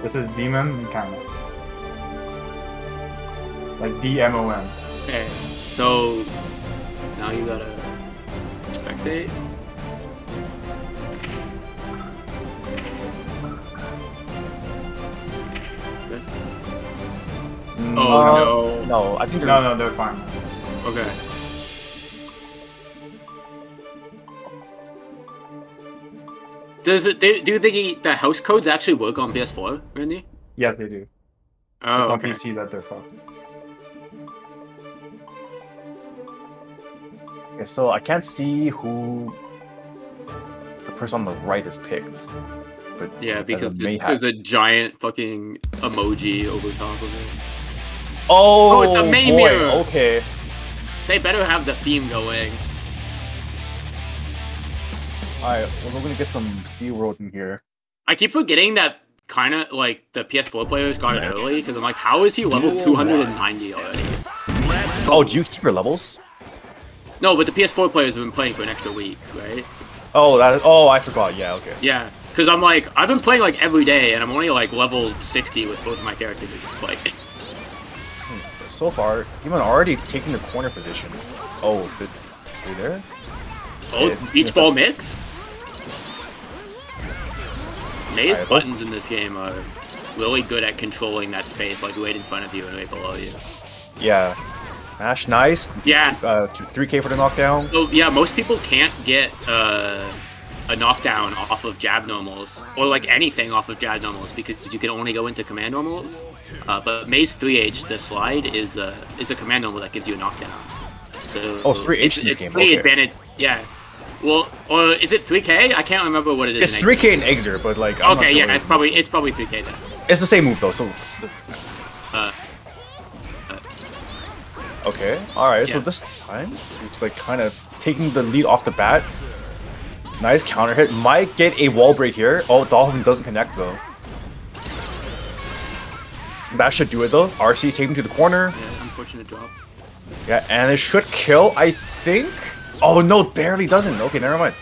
This is Dmon and Kaiina. Like D-M-O-N. Okay, so now you gotta spectate. Good. Oh no. No, I think they're... No, they're fine. Okay. Do you think the house codes actually work on PS4, Randy? Yes, they do. Oh, It's on okay. PC that they're fucked. Okay, so I can't see who the person on the right is picked. But Yeah, because Mayhat. there's a giant fucking emoji over top of it. Oh, it's a May boy. mirror. Okay. They better have the theme going. Alright, well, we're gonna get some SeaWorld in here. I keep forgetting that kind of like the PS4 players got it early because I'm like, how is he level 290 already? Oh, do you keep your levels? No, but the PS4 players have been playing for an extra week, right? Oh, oh, I forgot. Yeah, okay. Yeah, because I'm like, I've been playing like every day and I'm only like level 60 with both of my characters. Like, So far, Dmon already taking the corner position. Oh, are you there? oh, Yeah, beach ball mix? May's Alright, buttons in this game are really good at controlling that space, like right in front of you and right below you. Yeah. Ash, nice. Yeah. To 3K for the knockdown. So yeah, most people can't get a knockdown off of jab normals, or like anything off of jab normals, because you can only go into command normals. But May's 3H, the slide, is a command normal that gives you a knockdown. So Oh, it's 3H in this game, pretty okay. advantage. Yeah. Well, or is it 3K? I can't remember what it is. It's 3K in Exer, but like. I'm not Okay, sure yeah, what it's it is. probably 3K then. It's the same move though, so. Uh, Okay, alright, so Yeah. this time, it's like kind of taking the lead off the bat. Nice counter hit. Might get a wall break here. Oh, Dolphin doesn't connect though. That should do it though. RC taking to the corner. yeah, unfortunate drop. Yeah, and it should kill, I think. Oh no, it barely doesn't. Okay, never mind.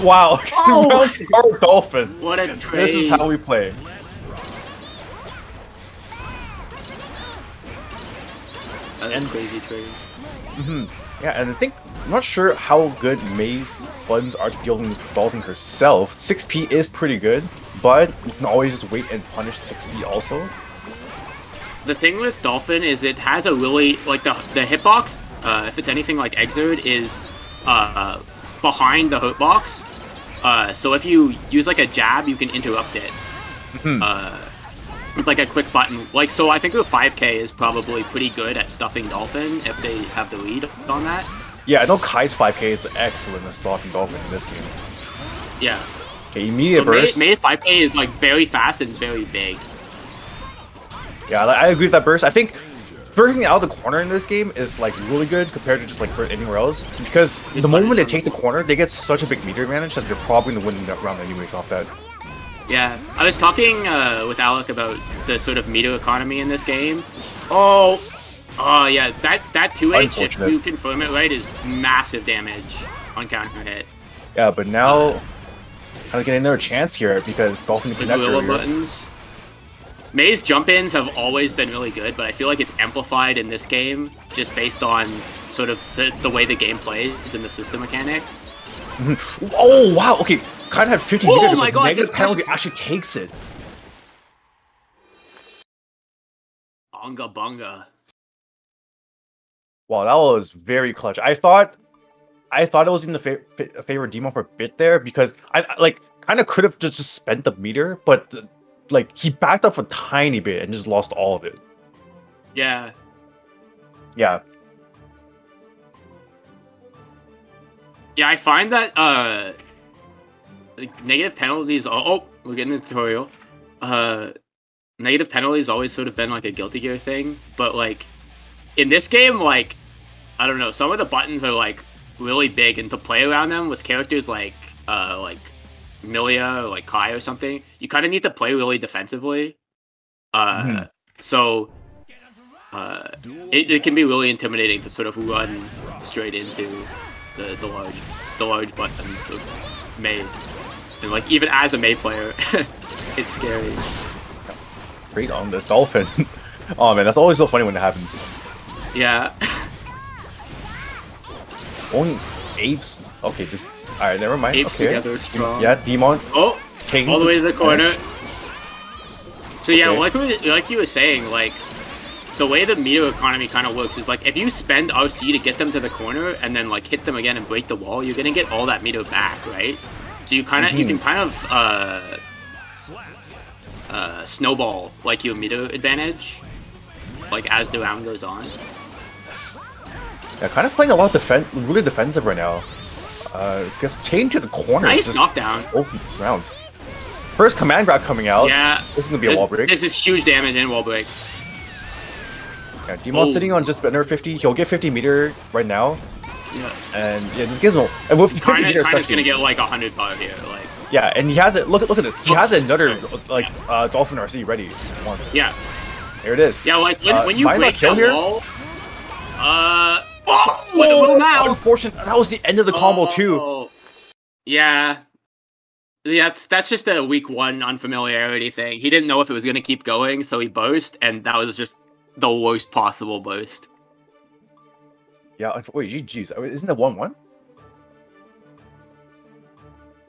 Wow, Oh! Round star Dolphin. What a trade. This is how we play. That's a crazy trade. Yeah, and I think I'm not sure how good May's buttons are to dealing with Dolphin herself. 6P is pretty good, but you can always just wait and punish 6P also. The thing with Dolphin is it has a really, like, the hitbox, if it's anything like Exerd, is behind the hitbox. So if you use, like, a jab, you can interrupt it. With, like, a quick button. Like, so I think the 5K is probably pretty good at stuffing Dolphin if they have the lead on that. Yeah, I know Kai's 5K is excellent at stalking Dolphin in this game. Yeah. Okay, immediate burst. May 5K is, like, very fast and very big. Yeah, I agree with that burst. I think bursting out of the corner in this game is like really good compared to just like anywhere else. Because the moment they take the corner, they get such a big meter advantage that they're probably gonna win that round anyways off that. Yeah, I was talking with Alec about the sort of meter economy in this game. Oh, yeah, that 2H, if you confirm it right, is massive damage on counter hit. Yeah, but now kind of getting another chance here because Dolphin The connector gorilla here. buttons. May's jump-ins have always been really good, but I feel like it's amplified in this game just based on sort of the way the game plays and the system mechanic. Oh wow! Okay, kind of had 50 Oh meters, my but God, negative this penalty person- actually takes it. Bunga bunga. Wow, that was very clutch. I thought it was in the favor of Dmon for a bit there because I like kind of could have just spent the meter, but like he backed up a tiny bit and just lost all of it. Yeah. Yeah. Yeah, I find that like, negative penalties. Oh, we're getting the tutorial. Negative penalties always sort of been like a Guilty Gear thing, but like in this game, like I don't know, some of the buttons are like really big, and to play around them with characters like Milia or like Kai or something, you kind of need to play really defensively. So it can be really intimidating to sort of run straight into the large buttons of May, and like even as a May player. It's scary. Great on the dolphin. Oh man, that's always so funny when it happens. Yeah. Only apes. Okay, just alright. Never mind. Apes okay. together strong. Yeah, Dmon. Oh, all the way to the corner. Edge. So yeah, Okay. like you were saying, like the way the meter economy kind of works is like if you spend RC to get them to the corner and then like hit them again and break the wall, you're gonna get all that meter back, right? So you kind of you can kind of snowball like your meter advantage, like as the round goes on. Yeah, kind of playing a lot really defensive right now. Gets chained to the corner. Nice knockdown. Both rounds. First command grab coming out. Yeah. This is gonna be a wall break. This is huge damage and wall break. Yeah, Dmon's sitting on just under 50. He'll get 50 meter right now. Yeah. And yeah, this gives him. And with 50 meter, Kaiina's especially. gonna get like 100 power here, like. Yeah, and he has it. Look at this. He has another like Dolphin RC ready once. Yeah. There it is. Yeah, like when you might break not kill that here? wall. Well, now. Unfortunate. That was the end of the combo too. Oh, yeah. Yeah, that's just a week 1 unfamiliarity thing. He didn't know if it was gonna keep going, so he burst, and that was just the worst possible burst. Yeah. Wait, GG's. Isn't it 1-1?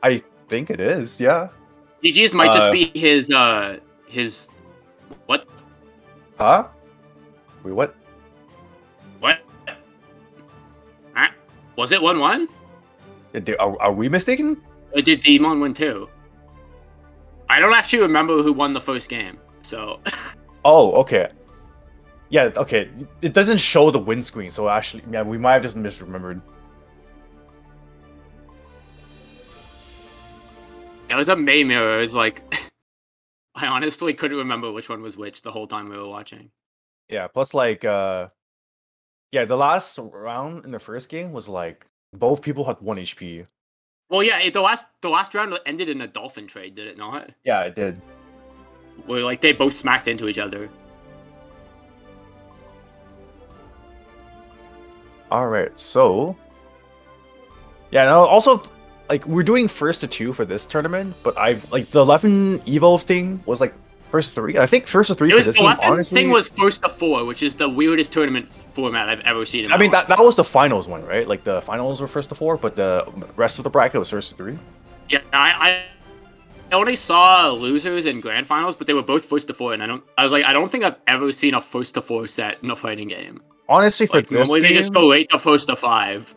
I think it is. Yeah. GG's might just be his what? Huh? Wait, what? What? Huh? Was it 1-1? Are we mistaken? Or did Dmon win too? I don't actually remember who won the first game, so. Oh, okay. Yeah, okay. It doesn't show the win screen, so actually, yeah, we might have just misremembered. It was a May mirror. It was like, I honestly couldn't remember which one was which the whole time we were watching. Yeah, plus like, yeah, the last round in the first game was like, both people had 1 HP. Well, yeah, the last round ended in a dolphin trade, did it not? Yeah, it did. Where like they both smacked into each other. All right, so yeah, now also like we're doing first to 2 for this tournament, but I've like the 11 Evo thing was like first 3. I think first to 3 for this game. Honestly, thing was first to 4, which is the weirdest tournament format I've ever seen. I mean that was the finals one, right? Like the finals were first to 4, but the rest of the bracket was first to 3. Yeah, I only saw losers in grand finals, but they were both first to 4, and I was like, I don't think I've ever seen a first to 4 set in a fighting game. Honestly, for like, this normally game, they just go 8 to first to 5.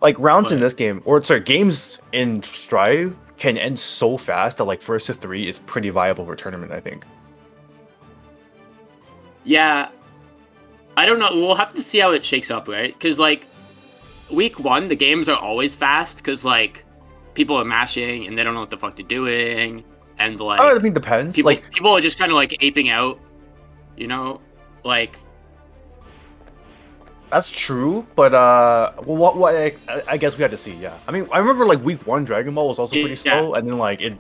Like rounds in this game, or sorry, games in Strive can end so fast that like first to 3 is pretty viable for tournament, I think. Yeah, I don't know. We'll have to see how it shakes up, right? Because like week 1, the games are always fast because like people are mashing and they don't know what the fuck they're doing, and like I mean, depends. People are just kind of like aping out, you know, like. That's true, but well, what I guess we had to see. Yeah, I mean, I remember like week 1 Dragon Ball was also pretty slow, and then like it,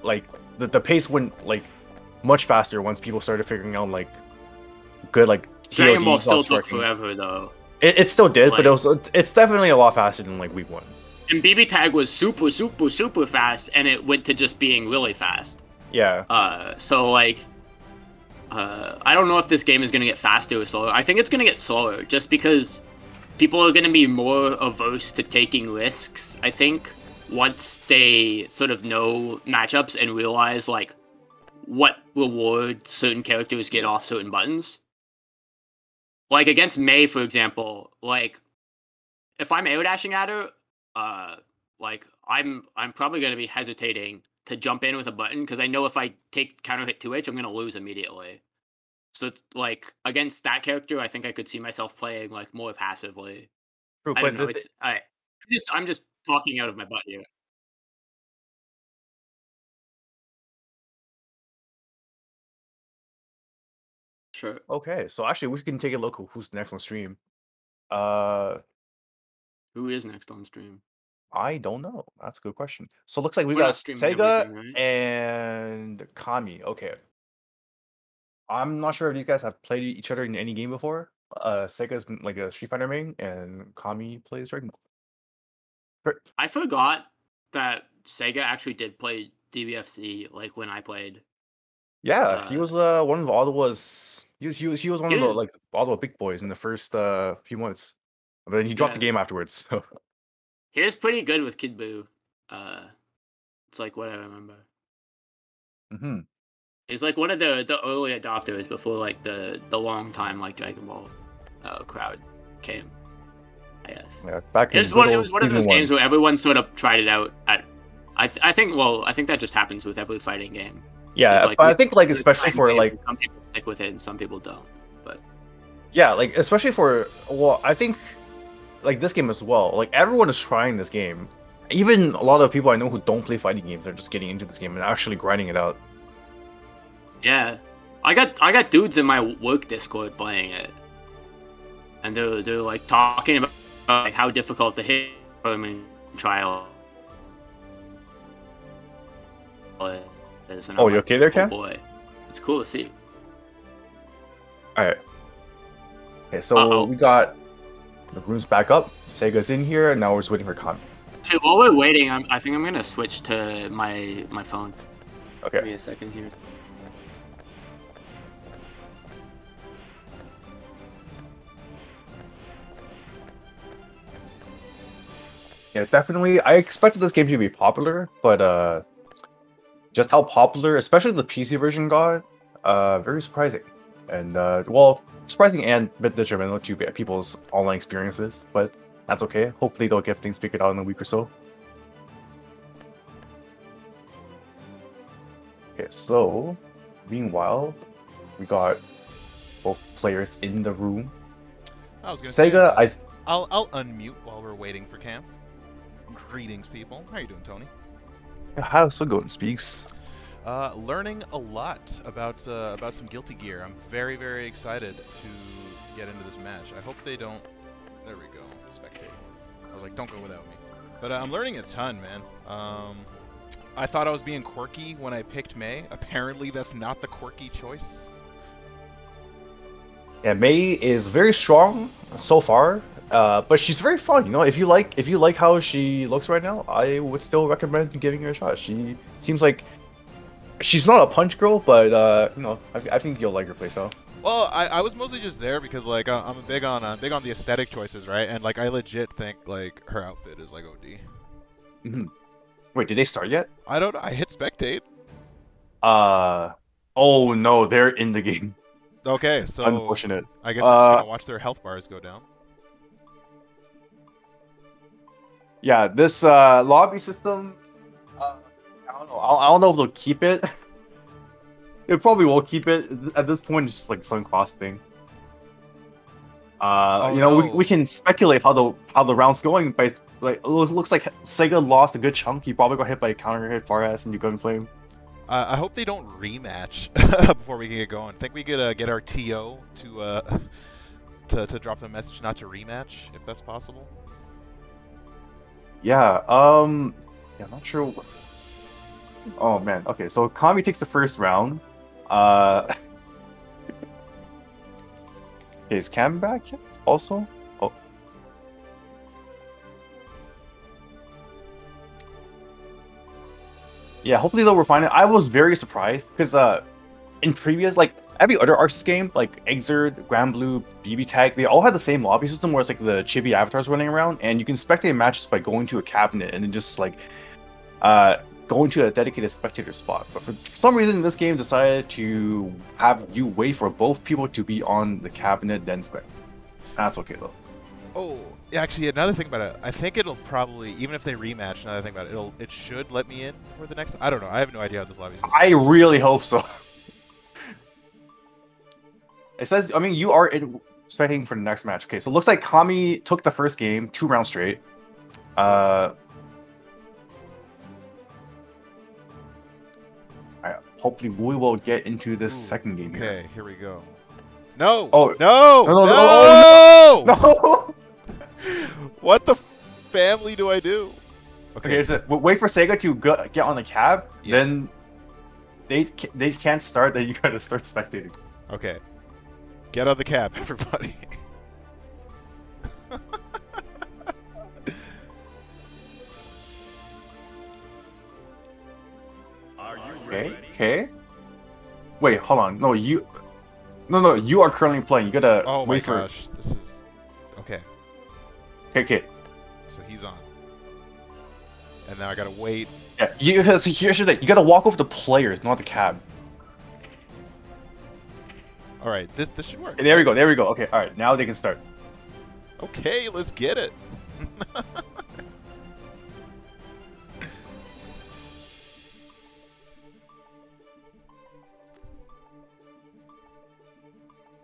like the pace went like much faster once people started figuring out like good like Dragon Ball still took forever though. It still did, like, but it's definitely a lot faster than like week 1. And BB Tag was super fast, and it went to just being really fast. Yeah. So like. I don't know if this game is going to get faster or slower. I think it's going to get slower, just because people are going to be more averse to taking risks, I think, once they sort of know matchups and realize, like, what reward certain characters get off certain buttons. Like, against Mei, for example, like, if I'm air dashing at her, like, I'm probably going to be hesitating to jump in with a button, because I know if I take counter hit 2H, I'm going to lose immediately. So, like, against that character, I think I could see myself playing, like, more passively. True, I don't know, I'm just talking out of my butt here. Sure. Okay, so actually we can take a look at who's next on stream. Who is next on stream? I don't know. That's a good question. So it looks like we We're got not streaming Sega everything, right? and Kami. Okay. I'm not sure if these guys have played each other in any game before. Sega's like a Street Fighter main, and Kami plays Dragon Ball. I forgot that Sega actually did play DBFC like when I played. Yeah, he was one of Ottawa's. He was one of the like Ottawa big boys in the first few months, but then he dropped the game afterwards. So. He was pretty good with Kid Buu. It's like what I remember. Mm-hmm. He's like one of the early adopters before like the long time like Dragon Ball crowd came. I guess. Yeah, back it was one of those games where everyone sort of tried it out at. I think that just happens with every fighting game. Yeah, like, but I think like especially for like some people stick with it and some people don't. But yeah, like especially for I think like this game as well. Like everyone is trying this game. Even a lot of people I know who don't play fighting games are just getting into this game and actually grinding it out. Yeah, I got dudes in my work Discord playing it, and they're like talking about like how difficult the hit trial is. And oh, you okay there, Cam? Oh boy, it's cool to see. All right. Okay, so we got the rooms back up. Sega's in here, and now we're just waiting for Kaiina. Actually, while we're waiting, I think I'm gonna switch to my phone. Okay. Give me a second here. Yeah, definitely. I expected this game to be popular, but just how popular, especially the PC version got, very surprising. And well, surprising and a bit detrimental to people's online experiences, but that's okay. Hopefully they'll get things figured out in a week or so. Okay, so meanwhile, we got both players in the room. I was gonna Sega, say, I'll unmute while we're waiting for Cam. Greetings, people. How you doing, Tony? How's it going, Speaks? Learning a lot about some Guilty Gear. I'm very, very excited to get into this match. I hope they don't. There we go. Spectate. I was like, don't go without me. But I'm learning a ton, man. I thought I was being quirky when I picked Mei. Apparently, that's not the quirky choice. Yeah, Mei is very strong so far. But she's very fun, you know. If you like how she looks right now, I would still recommend giving her a shot. She seems like she's not a punch girl, but you know, I think you'll like her playstyle. Well, I was mostly just there because like I'm big on the aesthetic choices, right? And like I legit think like her outfit is like OD. Mm-hmm. Wait, did they start yet? I don't know. I hit spectate. Oh no, they're in the game. Okay, so unfortunate. I guess I'm just gonna watch their health bars go down. Yeah, this lobby system, I don't know. I don't know if they'll keep it. It probably will keep it at this point. It's just like some cost thing. You know, we can speculate how the round's going, but like it looks like Sega lost a good chunk. He probably got hit by a counter hit, far ass, and you Gunflame. I hope they don't rematch before we can get going. Think we could get our TO to drop the message not to rematch if that's possible. Yeah, I'm not sure. Oh man, okay, so Kami takes the first round. Okay, is Cam back yet? Also? Oh. Yeah, hopefully they'll refine it. I was very surprised because in previous, like every other Arceus game, like Exert, Granblue, BB Tag, they all had the same lobby system where it's like the chibi avatars running around, and you can spectate matches by going to a cabinet and then just like going to a dedicated spectator spot. But for some reason, this game decided to have you wait for both people to be on the cabinet, then spec. That's okay though. Oh, actually, another thing about it, I think it'll probably, even if they rematch, another thing about it, it should let me in for the next. I don't know. I have no idea how this lobby system I works. really hope so. It says, I mean, you are expecting for the next match. Okay, so it looks like Kami took the first game, 2 rounds straight. Hopefully we will get into this second game. Okay, here we go. No! Oh no! No! No! What the family do I do? Okay, so wait for Sega to get on the cab, then they can't start, then you gotta start spectating. Okay. Get on the cab, everybody. Okay. Wait, hold on. No, you are currently playing. You gotta Oh my wait for. gosh, this is okay. Okay. So he's on, and now I gotta wait. Yeah, so here's the thing. You gotta walk over the players, not the cab. All right, this should work. There we go. There we go. Okay, all right. Now they can start. Okay, let's get it.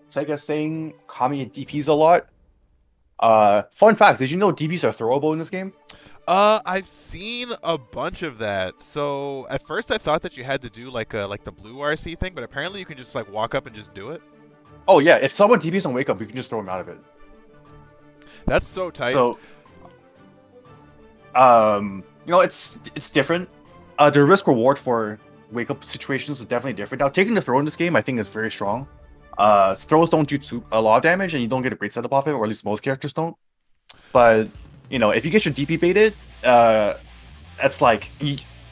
Sega saying Kami DPs a lot. Fun facts. Did you know DPs are throwable in this game? I've seen a bunch of that. So at first I thought that you had to do like the blue RC thing, but apparently you can just like walk up and just do it. Oh yeah, if someone DPs on wake up, you can just throw them out of it. That's so tight. So, you know, it's different. The risk reward for wake up situations is definitely different. Now, taking the throw in this game, I think, is very strong. Throws don't do a lot of damage, and you don't get a great setup off it, or at least most characters don't. But you know, if you get your DP baited, that's like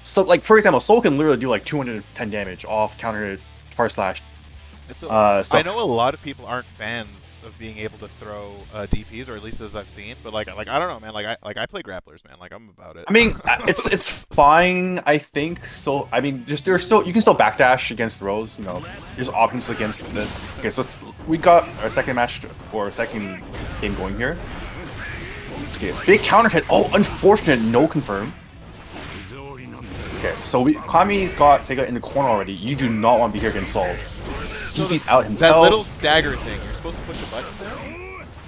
so. Like for example, Soul can literally do like 210 damage off counter far slash. So I know a lot of people aren't fans of being able to throw DPs, or at least as I've seen. But like I don't know, man. I play grapplers, man. Like I'm about it. I mean, it's fine, I think. So I mean, just you can still backdash against throws. You know, there's options against this. Okay, so we got our second match or second game going here. Okay, big counter hit. Oh, unfortunate, no confirm. Okay, so Kami's got Sega in the corner already. You do not want to be here against Soul. DP's out himself. That little stagger thing. You're supposed to push a button there?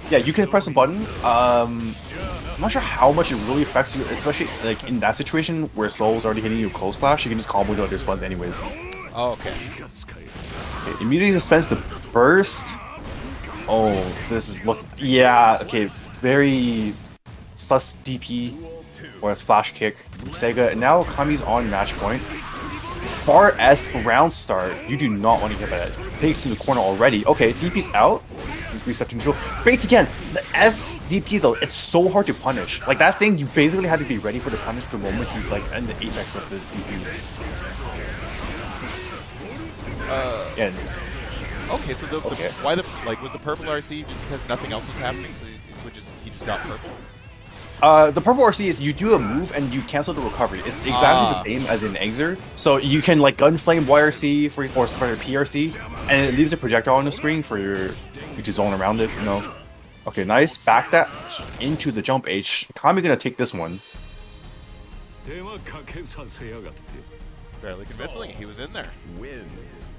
Yeah, you can press a button. I'm not sure how much it really affects you, especially like in that situation where Soul's already hitting you close slash. You can just combo the other buttons anyways. Oh, okay. Okay, immediately suspends the burst. Oh, this is yeah. Okay, very sus DP or as flash kick. Sega, and now Kami's on match point. Far as round start, you do not want to hit that. Takes in the corner already. Okay, DP's out. Reset to neutral. Bates again. The S DP though, it's so hard to punish. Like that thing, you basically had to be ready for the punish the moment he's like in the apex of the DP. And okay, so why was the purple RC just because nothing else was happening? So he just got purple. The purple RC is you do a move and you cancel the recovery. It's exactly the same as in Exer. So you can like gunflame YRC for your PRC, and it leaves a projectile on the screen for you to zone around it. You know. Okay, nice. Back that into the jump H. Kami gonna take this one. Fairly convincingly, he was in there.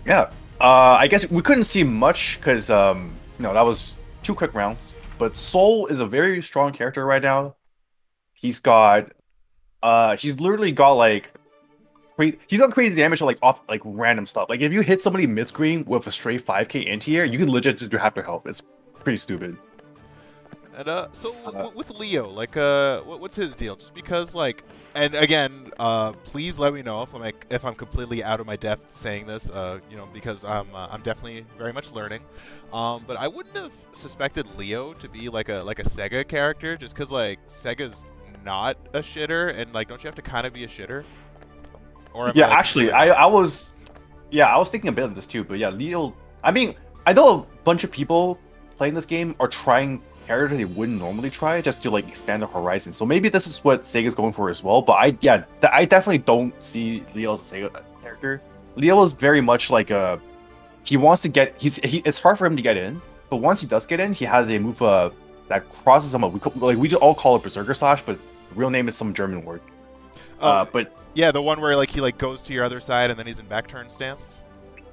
Yeah. I guess we couldn't see much because that was 2 quick rounds. But Soul is a very strong character right now. He's literally got like he's got crazy damage like off like random stuff. Like if you hit somebody mid screen with a straight 5k anti-air, you can legit just do half their health. It's pretty stupid. And so with Leo, like what's his deal? Just because like, and again, please let me know if I'm completely out of my depth saying this, because I'm definitely very much learning. But I wouldn't have suspected Leo to be like a Sega character, just because like Sega's not a shitter, and like don't you have to kind of be a shitter? Or yeah, actually, I was thinking a bit of this too, but yeah, Leo. I mean, I know a bunch of people playing this game are trying character they wouldn't normally try just to like expand the horizon. So maybe this is what Sega's going for as well. But I definitely don't see Leo as a Sega character. Leo is very much like he wants to get it's hard for him to get in, but once he does get in, he has a move that crosses him up. We just all call it Berserker Slash, but the real name is some German word. But yeah, the one where like he like goes to your other side and then he's in back turn stance.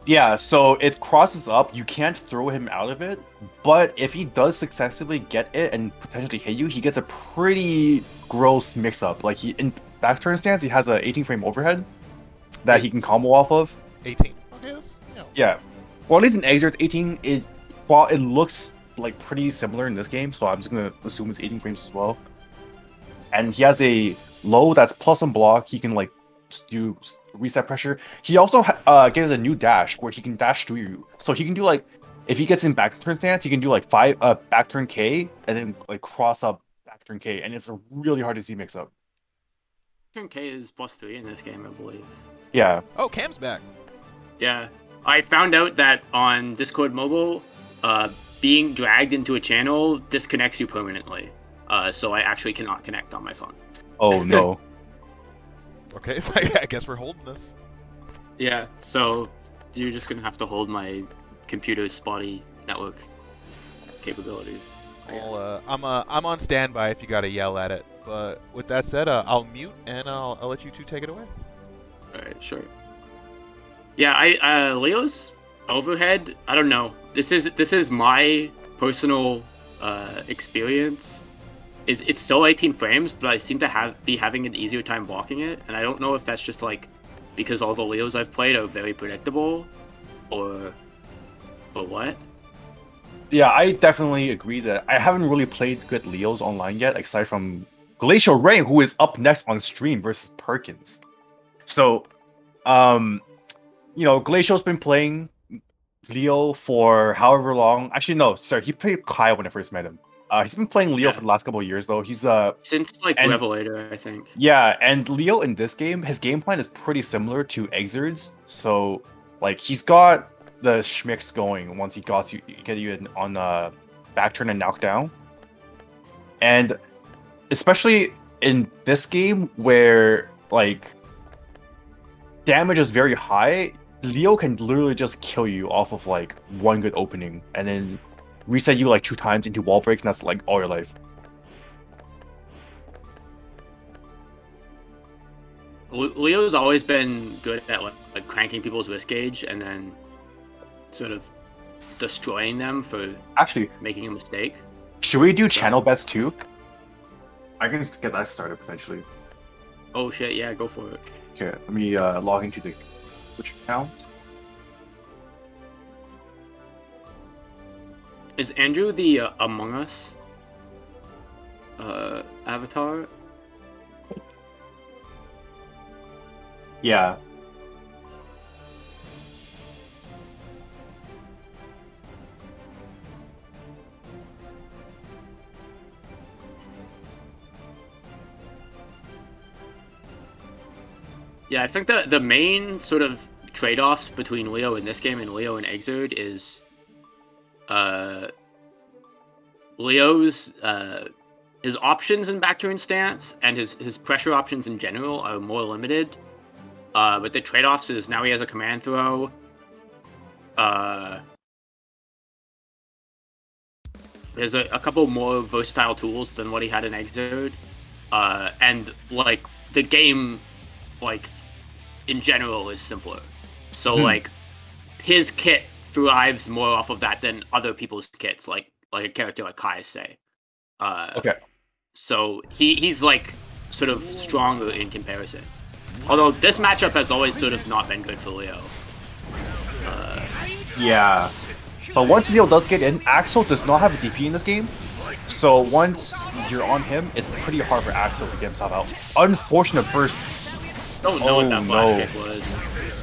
Yeah, so it crosses up. You can't throw him out of it, but if he does successfully get it and potentially hit you, he gets a pretty gross mix-up. Like in back turn stance, he has a 18 frame overhead that he can combo off of. 18. Okay, yeah. Well, at least in Exer, it's 18. It looks like pretty similar in this game, so I'm just gonna assume it's 18 frames as well. And he has a low that's plus on block. He can like do reset pressure. He also gets a new dash where he can dash through you. So he can do like, if he gets in back turn stance, he can do like 5 back turn K and then like cross up back turn K, and it's a really hard to see mix up. Turn K is +3 in this game, I believe. Yeah. Oh, Cam's back. Yeah, I found out that on Discord Mobile, being dragged into a channel disconnects you permanently. So I actually cannot connect on my phone. Oh no. Okay, so I guess we're holding this. Yeah, so you're just gonna have to hold my computer's spotty network capabilities. I guess. Well, I'm on standby if you gotta yell at it. But with that said, I'll mute and I'll let you two take it away. All right, sure. Yeah, Leo's overhead. I don't know. This is my personal experience. It's still 18 frames, but I seem to be having an easier time blocking it, and I don't know if that's just like because all the Leos I've played are very predictable, or what. Yeah, I definitely agree that I haven't really played good Leos online yet, aside from GlacialReign, who is up next on stream versus Perqins. So, you know, Glacial's been playing Leo for however long. Actually, no, sorry, he played Kai when I first met him. He's been playing Leo for the last couple of years, though. He's since like Revelator, I think. Yeah, and Leo in this game, his game plan is pretty similar to Exerd's. So, like, he's got the schmicks going once he get you in on back turn and knockdown. And especially in this game where like damage is very high, Leo can literally just kill you off of like one good opening and then reset you like 2 times into wall break, and that's like all your life. Leo's always been good at like cranking people's risk gauge and then sort of destroying them for Actually making a mistake. should we do channel bets too? I can get that started potentially. Oh shit, yeah, go for it. Okay, let me log into the Twitch account. Is Andrew the Among Us avatar? Yeah. Yeah, I think the main sort of trade-offs between Leo in this game and Leo in Exerd is Leo's his options in back turn stance and his pressure options in general are more limited. But the trade-offs is now he has a command throw. There's a couple more versatile tools than what he had in Exerd. And like the game, like in general, is simpler. So like his kit thrives more off of that than other people's kits, like a character like Kai, say. Okay. So he's like sort of stronger in comparison. Although this matchup has always sort of not been good for Leo. Yeah. But once Leo does get in, Axel does not have a DP in this game. So once you're on him, it's pretty hard for Axel to get himself out. Unfortunate burst. Don't know what that flash kick was.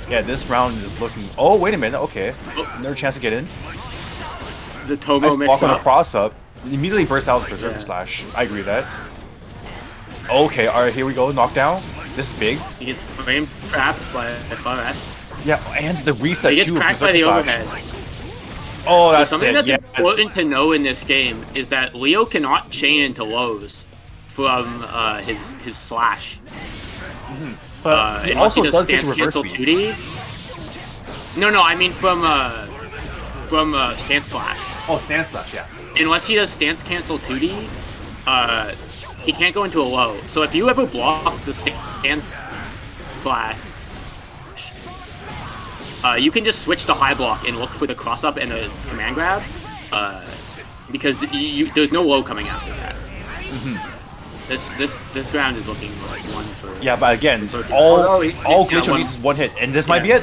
Yeah, this round is looking... Oh, wait a minute. Okay. Another chance to get in. The Togo Nice mix block on a up. cross up. Immediately bursts out with Berserker Slash. I agree with that. Okay, alright, here we go. Knockdown. This is big. He gets frame trapped by FRS. Yeah, and the reset He gets too. cracked by the overhead. Oh, that's Something it. that's Yeah, important to know in this game is that Leo cannot chain into lows from his slash. But he unless also he does get stance to reverse cancel speed. 2D. No, I mean from stance slash. Oh, stance slash, yeah. Unless he does stance cancel 2D, he can't go into a low. So if you ever block the stance slash, you can just switch to high block and look for the cross up and the command grab, because there's no low coming after that. This round is looking like one for... Yeah, but again, Perqins. all Glacial needs is one hit, and this might be it.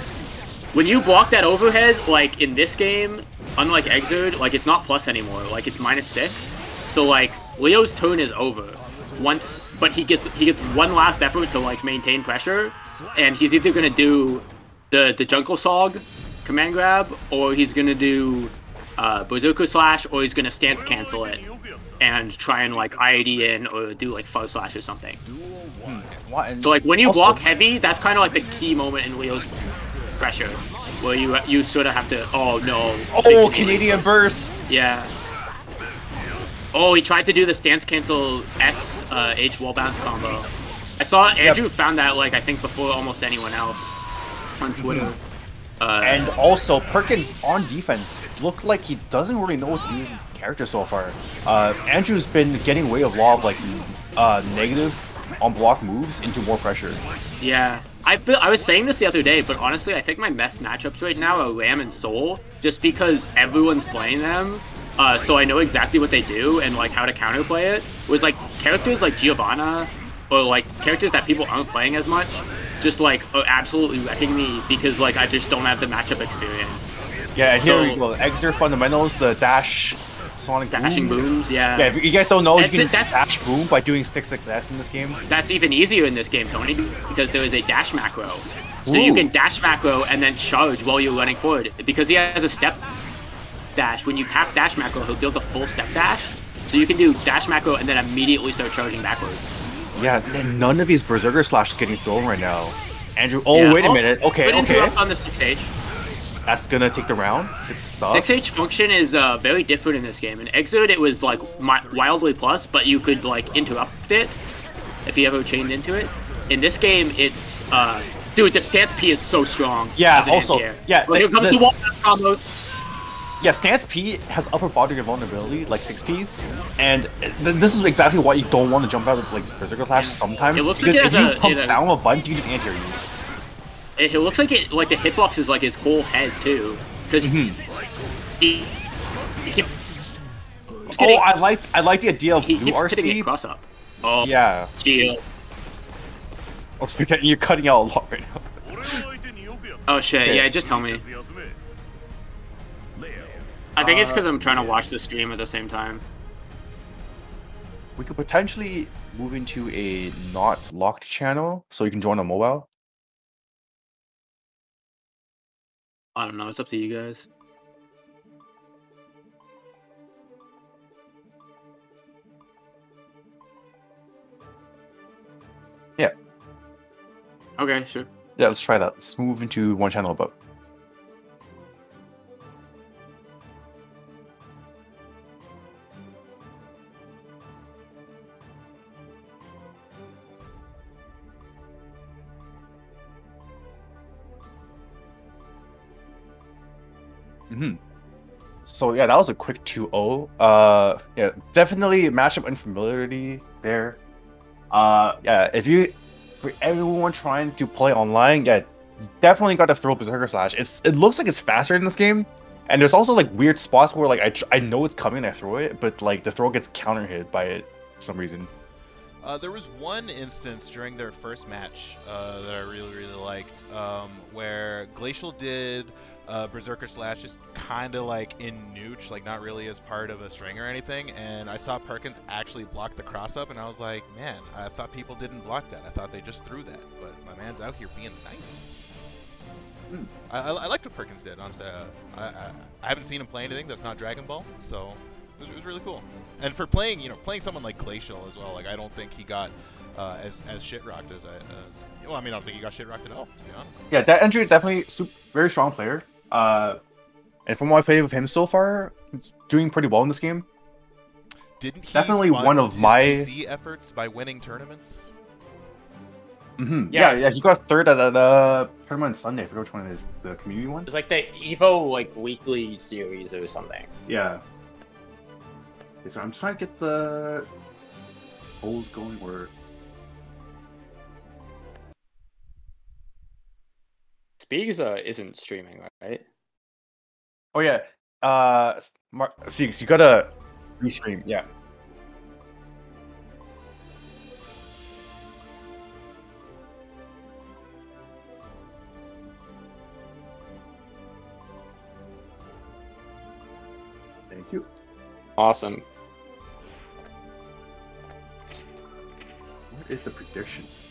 When you block that overhead, like in this game, unlike Exerd, like it's not plus anymore, like it's -6. So like Leo's turn is over once, but he gets one last effort to like maintain pressure, and he's either gonna do the Jungle Sog command grab, or he's gonna do Berserker Slash, or he's gonna stance cancel it and try and like IAD in or do like fuzz slash or something. And So like when you also- block heavy, that's kind of like the key moment in Leo's pressure, where you sort of have to. Oh no! Oh, Canadian burst! Yeah. Oh, he tried to do the stance cancel S H wall bounce combo. I saw Andrew found that like I think before almost anyone else on Twitter. And also, Perqins on defense looked like he doesn't really know what to do with the character so far. Andrew's been getting away with a lot of like negative on block moves into more pressure. Yeah, I was saying this the other day, but honestly, I think my best matchups right now are Ram and Soul, just because everyone's playing them. So I know exactly what they do and like how to counterplay it. Was like characters like Giovanna or like characters that people aren't playing as much, just like are absolutely wrecking me because like I just don't have the matchup experience. Yeah, and here So- we go. Exer fundamentals, the dash, sonic Dashing boom. booms, yeah. Yeah, if you guys don't know, you can That's- dash boom by doing 6-6S in this game. That's even easier in this game, Tony, because there is a dash macro. So you Ooh. can dash macro and then charge while you're running forward. Because he has a step dash, when you tap dash macro, he'll deal the full step dash. So you can do dash macro and then immediately start charging backwards. Yeah, and none of these Berserker Slashes getting thrown right now. Andrew, oh, Yeah. wait a minute. Okay, Good okay. interrupt on the 6H. That's gonna take the round. It's stuck. 6H function is very different in this game. In Exode, it was like wildly plus, but you could like interrupt it if you ever chained into it. In this game, it's dude, the stance P is so strong. Yeah, as an also, anti-air. yeah, Well, here comes this- the wall combos. Yeah, Stance P has upper body vulnerability, like 6Ps, and this is exactly why you don't want to jump out of like Berserker Slash sometimes. It looks like because it if has you a- pump it has- down a button, you can just anti-air you. It looks like it, like the hitbox is like his whole head too, because he keeps Oh, getting, I like the idea of he blue keeps hitting it RC. cross up. Oh, Yeah. shield. Oh, so you're cutting out a lot right now. Oh shit! Okay. Yeah, just tell me. I think it's because I'm trying to watch the stream at the same time. We could potentially move into a not locked channel, so you can join on mobile. I don't know. It's up to you guys. Yeah. Okay, sure. Yeah, let's try that. Let's move into one channel above. So yeah, that was a quick 2-0. Yeah, definitely matchup unfamiliarity there. Yeah, if you, for everyone trying to play online, yeah, definitely got to throw Berserker Slash. It looks like it's faster in this game, and there's also like weird spots where like I know it's coming and I throw it, but like the throw gets counter hit by it for some reason. There was one instance during their first match that I really liked, where Glacial did Berserker Slash just kind of like in nooch, like not really as part of a string or anything, and I saw Perqins actually block the cross up, and I was like, man, I thought people didn't block that. I thought they just threw that, but my man's out here being nice. I liked what Perqins did, honestly. I haven't seen him play anything that's not Dragon Ball, so it was really cool. And for playing, playing someone like Glacial as well, like I don't think he got as shit rocked as well, I mean, I don't think he got shit rocked at all, to be honest. Yeah, that Andrew definitely very strong player. And from what I've played with him so far, he's doing pretty well in this game. Didn't he Definitely fund one of his my- PC efforts by winning tournaments? Yeah, he got third at the tournament on Sunday. I forget which one it is, the community one. It's like the Evo like weekly series or something. Yeah. Okay, so I'm just trying to get the polls going where. Speaks isn't streaming, right? Oh yeah. Six, you gotta restream. Yeah. Thank you. Awesome. What is the predictions?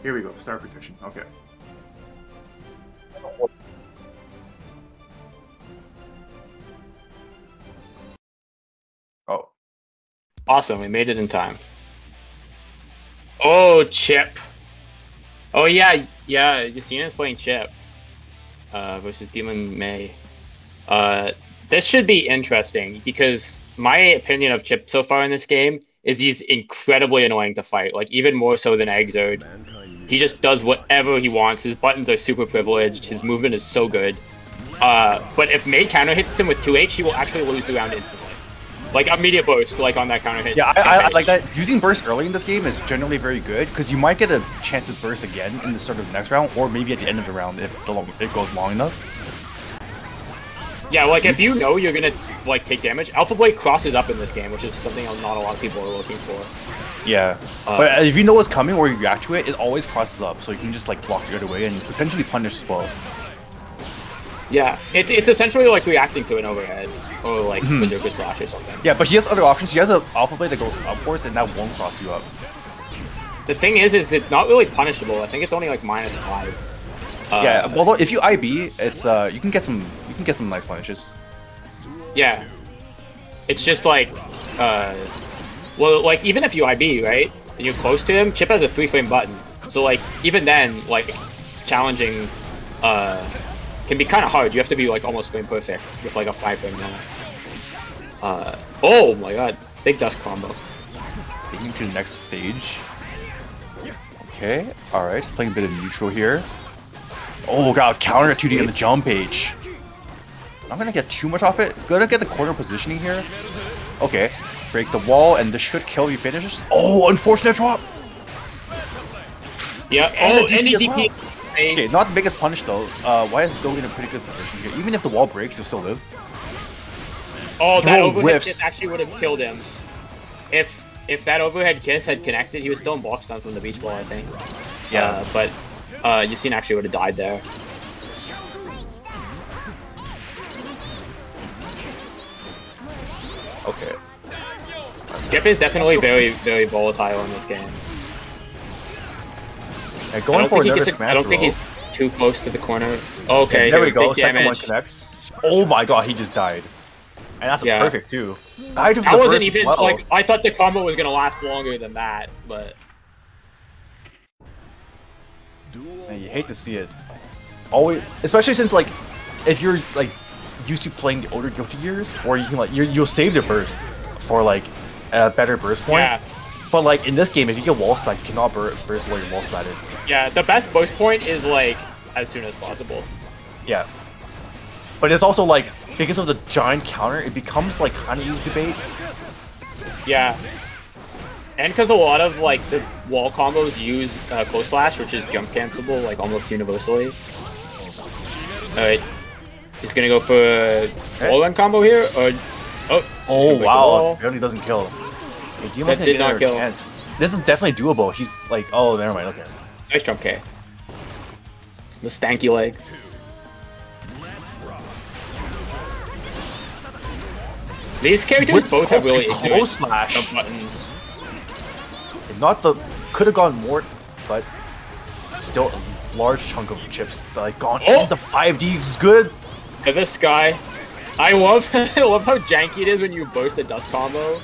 Here we go. Start prediction. Okay. Oh. Awesome, we made it in time. Oh, Chipp. Oh yeah, Yacina's playing Chipp versus Dmon May. This should be interesting because my opinion of Chipp so far in this game is he's incredibly annoying to fight, like even more so than Exerd. He just does whatever he wants. His buttons are super privileged. His movement is so good. But if May counter hits him with 2H, he will actually lose the round instantly. Like immediate burst, like on that counter hit. Yeah, I like that. Using burst early in this game is generally very good because you might get a chance to burst again in the start of the next round, or maybe at the end of the round if it goes long enough. Yeah, like if you know you're gonna like take damage, Alpha Blade crosses up in this game, which is something not a lot of people are looking for. Yeah, but if you know what's coming or you react to it, it always crosses up, so you can just like block the other way and potentially punish as well. Yeah, it's essentially like reacting to an overhead or like Berserker Slash or something. Yeah, but he has other options. He has an Alpha Blade that goes upwards, and that won't cross you up. The thing is it's not really punishable. I think it's only like -5. Yeah, although if you IB, it's you can get some nice punishes. Yeah, it's just like well, like even if you IB, right, and you're close to him, Chipp has a 3-frame button. So like even then, like challenging can be kind of hard. You have to be like almost frame perfect with like a 5-frame now. Oh my god, big dust combo. Taking to the next stage. Okay, alright, playing a bit of neutral here. Oh god, counter at 2D on the jump page. Not gonna get too much off it. Gonna get the corner positioning here. Okay, break the wall, and this should kill you finishes. Oh, unfortunate drop! Yeah, and oh, the DT as well. DT. Okay, not the biggest punish though. YHuss is still in a pretty good position here. Even if the wall breaks, he'll still live. Oh, that Whoa, overhead whiffs. kiss actually would have killed him. If that overhead kiss had connected, he was still in block stun from the beach ball, I think. Yeah. But Yacine actually would have died there. Okay. Chipp is definitely very, very volatile in this game. Yeah, going for another I don't think he's too close to the corner. Okay, there we go. big Second one damage. connects. Oh my god, he just died. And that's Yeah. perfect too. Died of That the wasn't burst as even well. like I thought the combo was gonna last longer than that, but Man, you hate to see it. Always, especially since like, if you're like used to playing the older Guilty Gears, or you can like you'll save the burst for like a better burst point. yeah, But like in this game, if you get wall splat, you cannot burst while you're wall splatted. yeah. The best burst point is like as soon as possible. Yeah. But it's also like because of the giant counter, it becomes like kind of easy to bait. Yeah. And because a lot of like the wall combos use close slash, which is jump cancelable like almost universally. Alright. He's gonna go for a wall run combo here, or Oh the wow, wall. it really doesn't kill. Hey, Demon's That gonna did get not another kill. chance. This is definitely doable. He's like, oh, never mind. Okay. Nice jump K. The stanky leg. These characters both have really close ignorant slash. jump buttons. Not the could have gone more, but still a large chunk of chips like gone. Oh! And the 5D is good. And this guy, I love I love how janky it is when you burst a dust combo.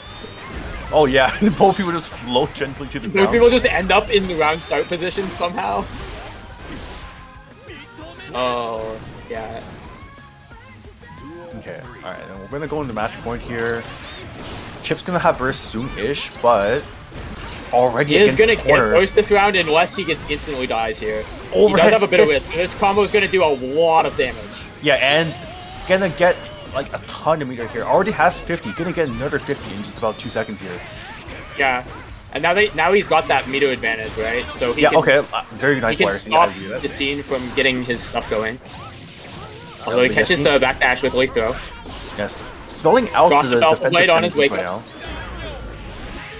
Oh yeah, both people just float gently to the Most ground. people just end up in the round start position somehow. Oh yeah. Okay, alright, and we're gonna go into match point here. Chip's gonna have burst soon-ish, but already He is against gonna the get corner. burst this round unless he gets instantly dies here. He Overhead does have a bit of kiss. risk. This combo is gonna do a lot of damage. Yeah, and gonna get like a ton of meter here. Already has 50, gonna get another 50 in just about 2 seconds here. Yeah. And now he's got that meter advantage, right? So he Yeah, can, okay, very nice he can wire. So you gotta stop do that. the scene from getting his stuff going. Although he but catches Yassine- the backdash with Leaf Throw. Yes, spelling out Cross the the belt defensive blade on his tendencies wake right up.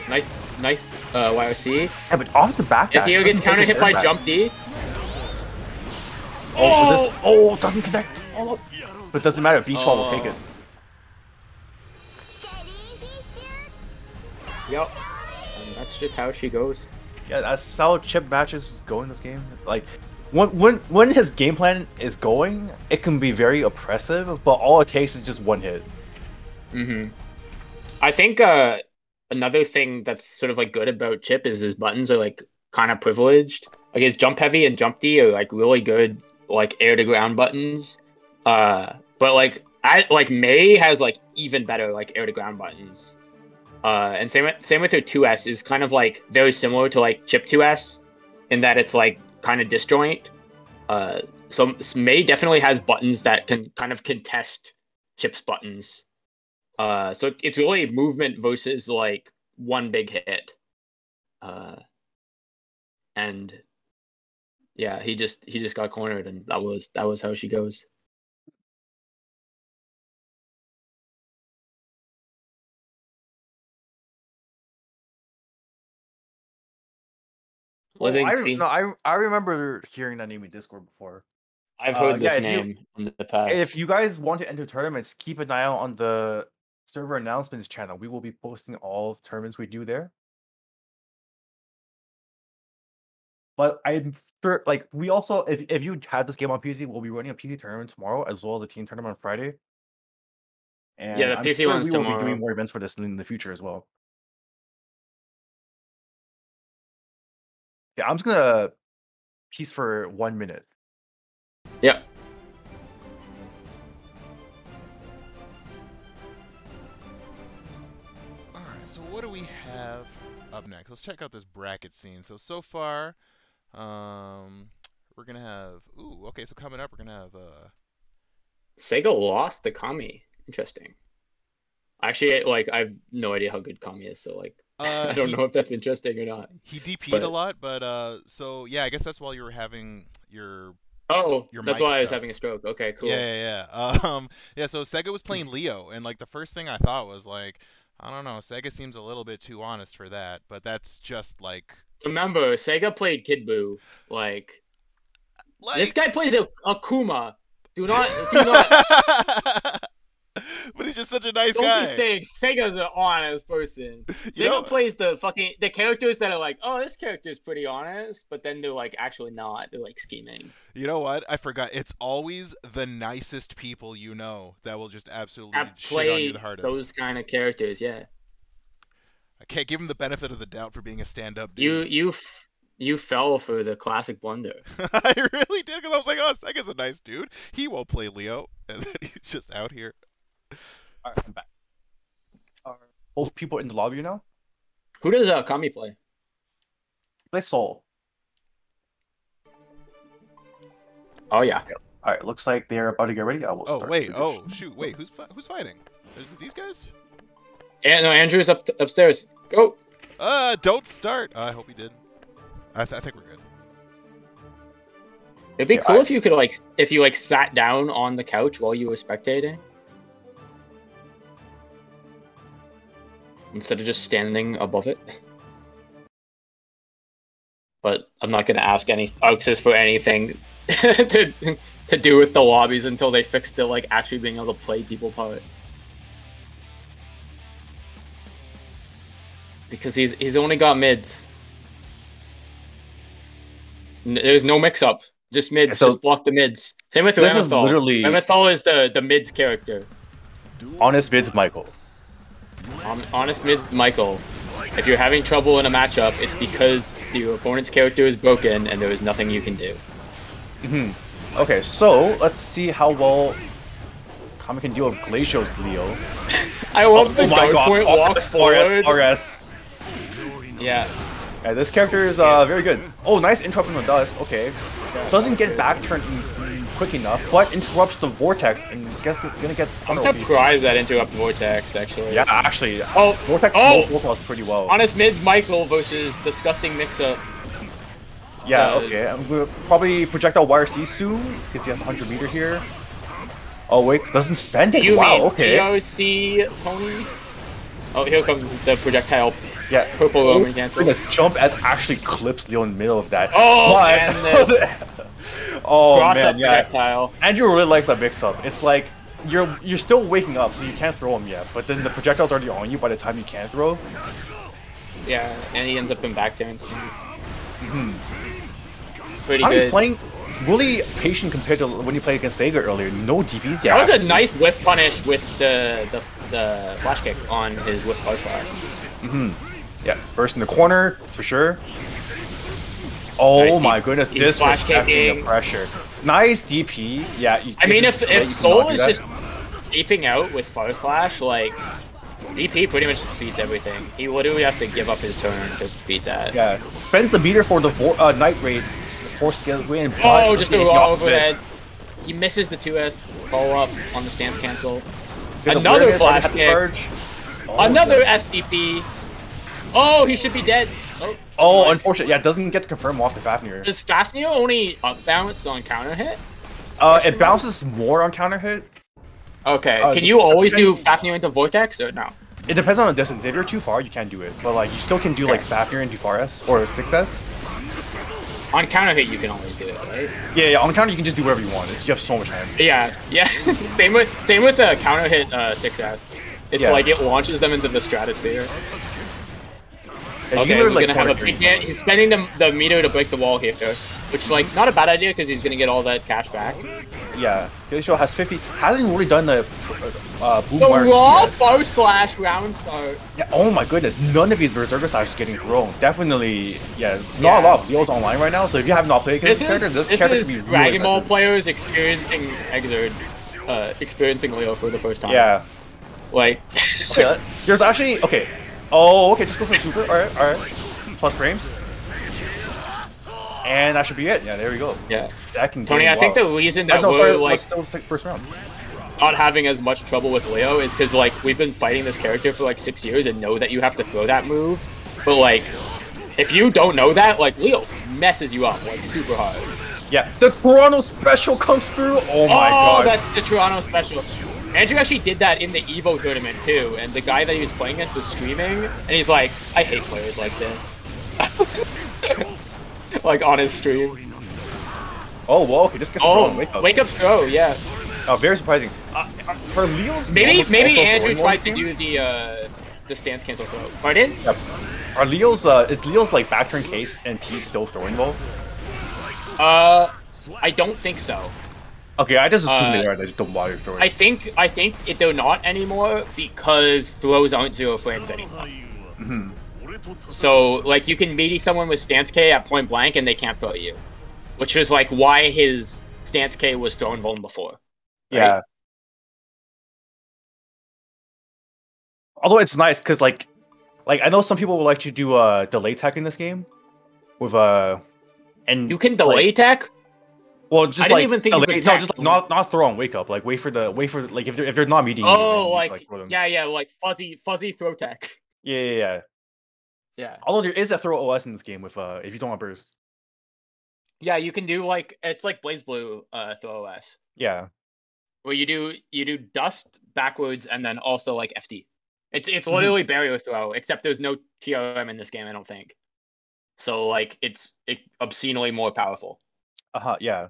now. Nice YOC. Yeah, but off the back If dash, he doesn't gets take counter his hit by air back. jump D. Oh, doesn't connect. Oh, but doesn't matter. Beach ball will take it. Yep. And that's just how she goes. Yeah, that's how Chip matches go in this game. Like, when his game plan is going, it can be very oppressive. But all it takes is just one hit. Mm-hmm. I think another thing that's sort of like good about Chipp is his buttons are like kind of privileged. Like his jump heavy and jump D are like really good, like air to ground buttons. But like Mei has like even better like air to ground buttons. And same with her 2S is kind of like very similar to like Chipp 2S in that it's like kind of disjoint. So Mei definitely has buttons that can kind of contest Chipp's buttons. So it's really movement versus like one big hit. And yeah, he just got cornered, and that was how she goes. I remember hearing that name in Discord before. I've heard this name in the past. If you guys want to enter tournaments, keep an eye out on the server announcements channel. We will be posting all tournaments we do there. But I'm sure, like, we also, if you had this game on PC, we'll be running a PC tournament tomorrow, as well as a team tournament on Friday. And yeah, the PC one's we will tomorrow. be doing more events for this in the future as well. Yeah, I'm just gonna peace for 1 minute. Yep. All right, so what do we have up next? Let's check out this bracket scene. So far, we're gonna have. Ooh, okay. So coming up, we're gonna have. Sega lost to Kami. Interesting. Actually, like, I have no idea how good Kami is, so like, I don't know if that's interesting or not. He DP'd a lot, but so yeah, I guess that's while you were having your. Oh, your that's why I was having a stroke. Okay, cool. Yeah. Yeah. So Sega was playing Leo, and like the first thing I thought was like, I don't know, Sega seems a little bit too honest for that, but that's just like. Remember, Sega played Kid Buu. Like this guy plays a Akuma. Do not. But he's just such a nice Don't guy. be saying Sega's an honest person. Sega plays the characters that are like, oh, this character's pretty honest, but then they're like actually not. They're like scheming. You know what? I forgot. It's always the nicest people you know that will just absolutely shit on you the hardest. Those kind of characters, yeah. I can't give him the benefit of the doubt for being a stand-up dude. You fell for the classic blunder. I really did, because I was like, oh, Sega's a nice dude. He won't play Leo, and then he's just out here. All right, I'm back. Are both people in the lobby now? Who does Kami play? Play Soul. Oh yeah. All right, looks like they're about to get ready. I will start. Wait. Oh shoot. Wait. Who's fighting? Is it these guys? And no, Andrew's upstairs. Go. Don't start. I hope he did. I think we're good. It'd be cool if you could if you sat down on the couch while you were spectating. Instead of just standing above it. But I'm not going to ask any YHuss for anything to do with the lobbies until they fix the actually being able to play people part. Because he's only got mids. There's no mix-up. Just mids. So just block the mids. Same with this Ramethal. Is literally... Ramethal is the mids character. Honest mids Michael. Honest mids Michael. If you're having trouble in a matchup, it's because your opponent's character is broken and there is nothing you can do. Okay, so let's see how well Kami can deal with Glacial's Leo. I love the guard point walk forward. Yeah. Yeah, this character is very good. Oh, nice interrupt in the dust. Okay. Doesn't get back turned quick enough, but interrupts the vortex and is gonna get. I'm surprised that interrupt vortex actually. Yeah, actually. Oh, vortex works pretty well. Honest mids Michael versus disgusting mix-up. Yeah. Okay. I'm gonna probably projectile YRC soon because he has 100 meter here. Oh wait, doesn't spend it. Wow. Okay. PRC pony. Oh, here comes the projectile. Yeah, purple Roman cancel. This jump as actually clips Leo in the middle of that. Oh, but... oh man, yeah. Projectile. Andrew really likes that mix-up. It's like you're still waking up, so you can't throw him yet. But then the projectile's already on you by the time you can throw. Yeah, and he ends up in back turns. Pretty good. Playing really patient compared to when you played against Sega earlier. No DPs yet. That was a nice whiff punish with the the flash kick on his whip power flash. Yeah, burst in the corner for sure. Oh Nice my goodness, he's flash disrespecting kicking. the pressure. Nice DP. Yeah. I mean, if Soul is that. just deeping out with Fire Slash, like, DP pretty much defeats everything. He literally has to give up his turn to beat that. Yeah, spends the meter for the Night Raid, force scale win. Oh, just a raw overhead. He misses the 2S follow up on the stance cancel. Another flash kick. Another SDP. Oh, he should be dead. Oh, nice. Unfortunate. Yeah, it doesn't get to confirm off the Fafnir. Does Fafnir only up bounce on counter hit? It bounces more on counter hit. Okay. Can you always do Fafnir into Vortex or no? It depends on the distance. If you're too far, you can't do it. But like, you still can do like Fafnir into 4S or 6S. On counter hit, you can always do it, right? Yeah, on counter you can just do whatever you want. You have so much time. Yeah. same with counter hit 6S. It's like it launches them into the stratosphere. Okay, we're gonna have a big hit. He's spending the meter to break the wall here, which is like not a bad idea because he's gonna get all that cash back. Yeah, Glacial has 50. Hasn't really done the boom the raw bow slash round start. Yeah. Oh my goodness, none of these berserker slashes getting thrown. Definitely, not a lot of Leo's online right now. So if you have not played this character, this character is can be really Dragon Ball impressive. players experiencing Exerd, experiencing Leo for the first time. Yeah. Like. Okay, there's actually Oh, okay, just go for the super. Alright. Plus frames. And that should be it. Yeah, there we go. Yeah. Second Tony, game, I think the reason that let's take first round. Not having as much trouble with Leo is because, like, we've been fighting this character for, like, 6 years and know that you have to throw that move. But, like, if you don't know that, like, Leo messes you up, like, super hard. Yeah, the Toronto special comes through. Oh my god. Oh, that's the Toronto special. Andrew actually did that in the Evo tournament too, and the guy that he was playing against was screaming, and he's like, I hate players like this. Like on his stream. Oh, well, okay, just gets thrown. Wake up throw, yeah. Oh, very surprising. For Leo's maybe Andrew tried to do the stance cancel throw. Pardon? Yep. Are Leo's is Leo's like back turn case and P still throwing ball? I don't think so. Okay, I just assume they are. They just don't bother throwing. I think they're not anymore because throws aren't 0 frames anymore. So like you can melee someone with stance K at point blank and they can't throw you, which was like why his stance K was thrown vuln before. Right? Yeah. Although it's nice because like I know some people would like to do delay tech in this game with and you can delay tech. Well, just I didn't even think delay, no, just like not throw on wake up. Like wait for like if they're not meeting. Oh, you, like throw them. yeah, like fuzzy throw tech. Yeah. Although there is a throw OS in this game with if you don't want burst. Yeah, you can do like it's like Blaze Blue throw OS. Yeah. Where you do dust backwards and then also like FD. It's literally barrier throw, except there's no TRM in this game, I don't think. So like it's obscenely more powerful. Yeah.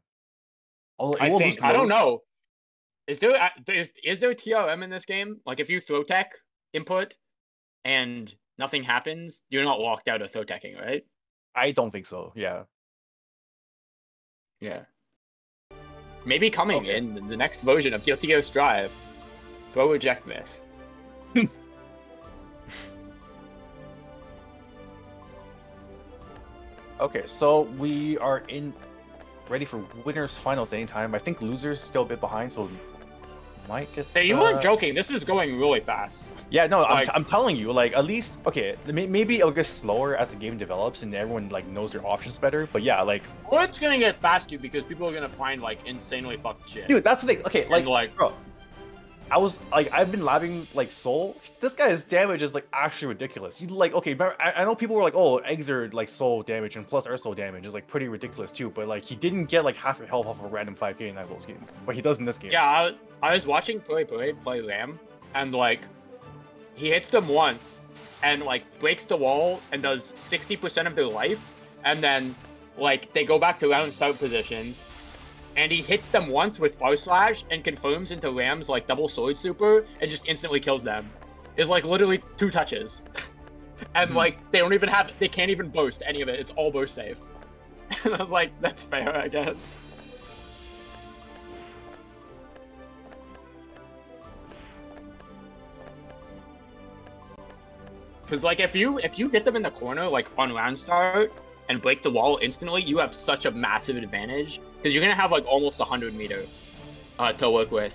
I think I don't know. Is there TRM in this game? Like if you throw tech input and nothing happens, you're not locked out of throw teching, right? I don't think so. Yeah. Yeah. Maybe coming in the next version of Guilty Gear Strive. Throw reject this. Okay, so we are ready for winners finals anytime. I think losers still a bit behind, so might get. Hey, you weren't joking. This is going really fast. Yeah, no, like, I'm telling you, like at least maybe it'll get slower as the game develops and everyone like knows their options better. But yeah, like. Well, it's gonna get faster because people are gonna find like insanely fucked shit. Dude, that's the thing. Okay, like bro, I've been labbing like Soul. This guy's damage is like actually ridiculous. You like I know people were like, oh, Exerd like Soul damage and plus Soul damage is like pretty ridiculous too. But like he didn't get like half your health off of a random 5k in that those games. But he does in this game. Yeah, I was watching play Lamb and like he hits them once and like breaks the wall and does 60% of their life, and then like they go back to round start positions. And he hits them once with Far Slash and confirms into Ram's like double sword super and just instantly kills them. It's like literally 2 touches. And like they can't even boast any of it. It's all burst safe. And I was like, that's fair, I guess. Because like if you get them in the corner like on round start and break the wall instantly, you have such a massive advantage because you're gonna have like almost 100 meter to work with,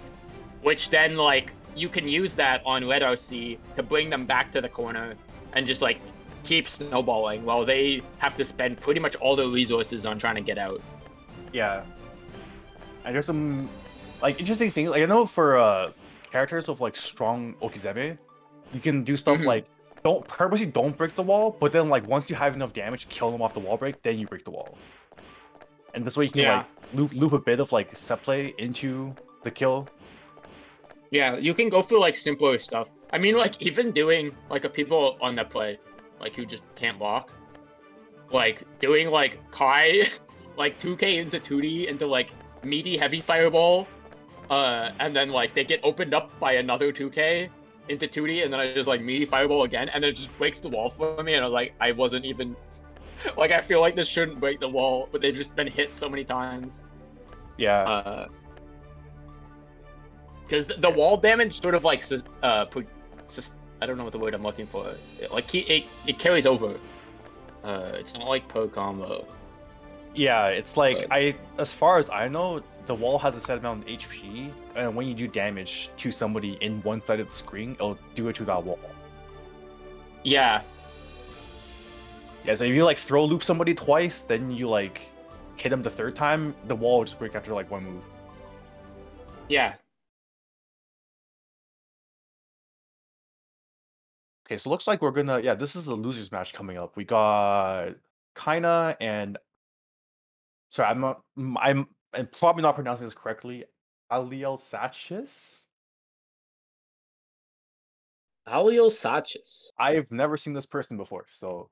which then like you can use that on Red RC to bring them back to the corner and just like keep snowballing while they have to spend pretty much all their resources on trying to get out. Yeah. And there's some like interesting things. Like I know for characters with like strong Okizeme, you can do stuff like purposely don't break the wall, but then like once you have enough damage, kill them off the wall break, then you break the wall. And this way you can like loop a bit of like set play into the kill. Yeah, you can go for like simpler stuff. I mean, like even doing like a people on that play, like who just can't block, like doing like Kai, like 2K into 2D into like meaty heavy fireball, and then like they get opened up by another 2K into 2D, and then I just like meaty fireball again, and then it just breaks the wall for me, and I was like, I wasn't even like I feel like this shouldn't break the wall, but they've just been hit so many times. Yeah. Because the wall damage sort of like I don't know what the word I'm looking for. It carries over. It's not like per combo. Yeah, it's like as far as I know, the wall has a set amount of HP, and when you do damage to somebody in one side of the screen, it'll do it to that wall. Yeah. Yeah, so if you like throw loop somebody twice, then you like hit them the third time, the wall will just break after like one move. Yeah. Okay, so looks like we're gonna this is a losers match coming up. We got Kaiina and sorry, I'm probably not pronouncing this correctly. Alialsaches? Alialsaches. I've never seen this person before, so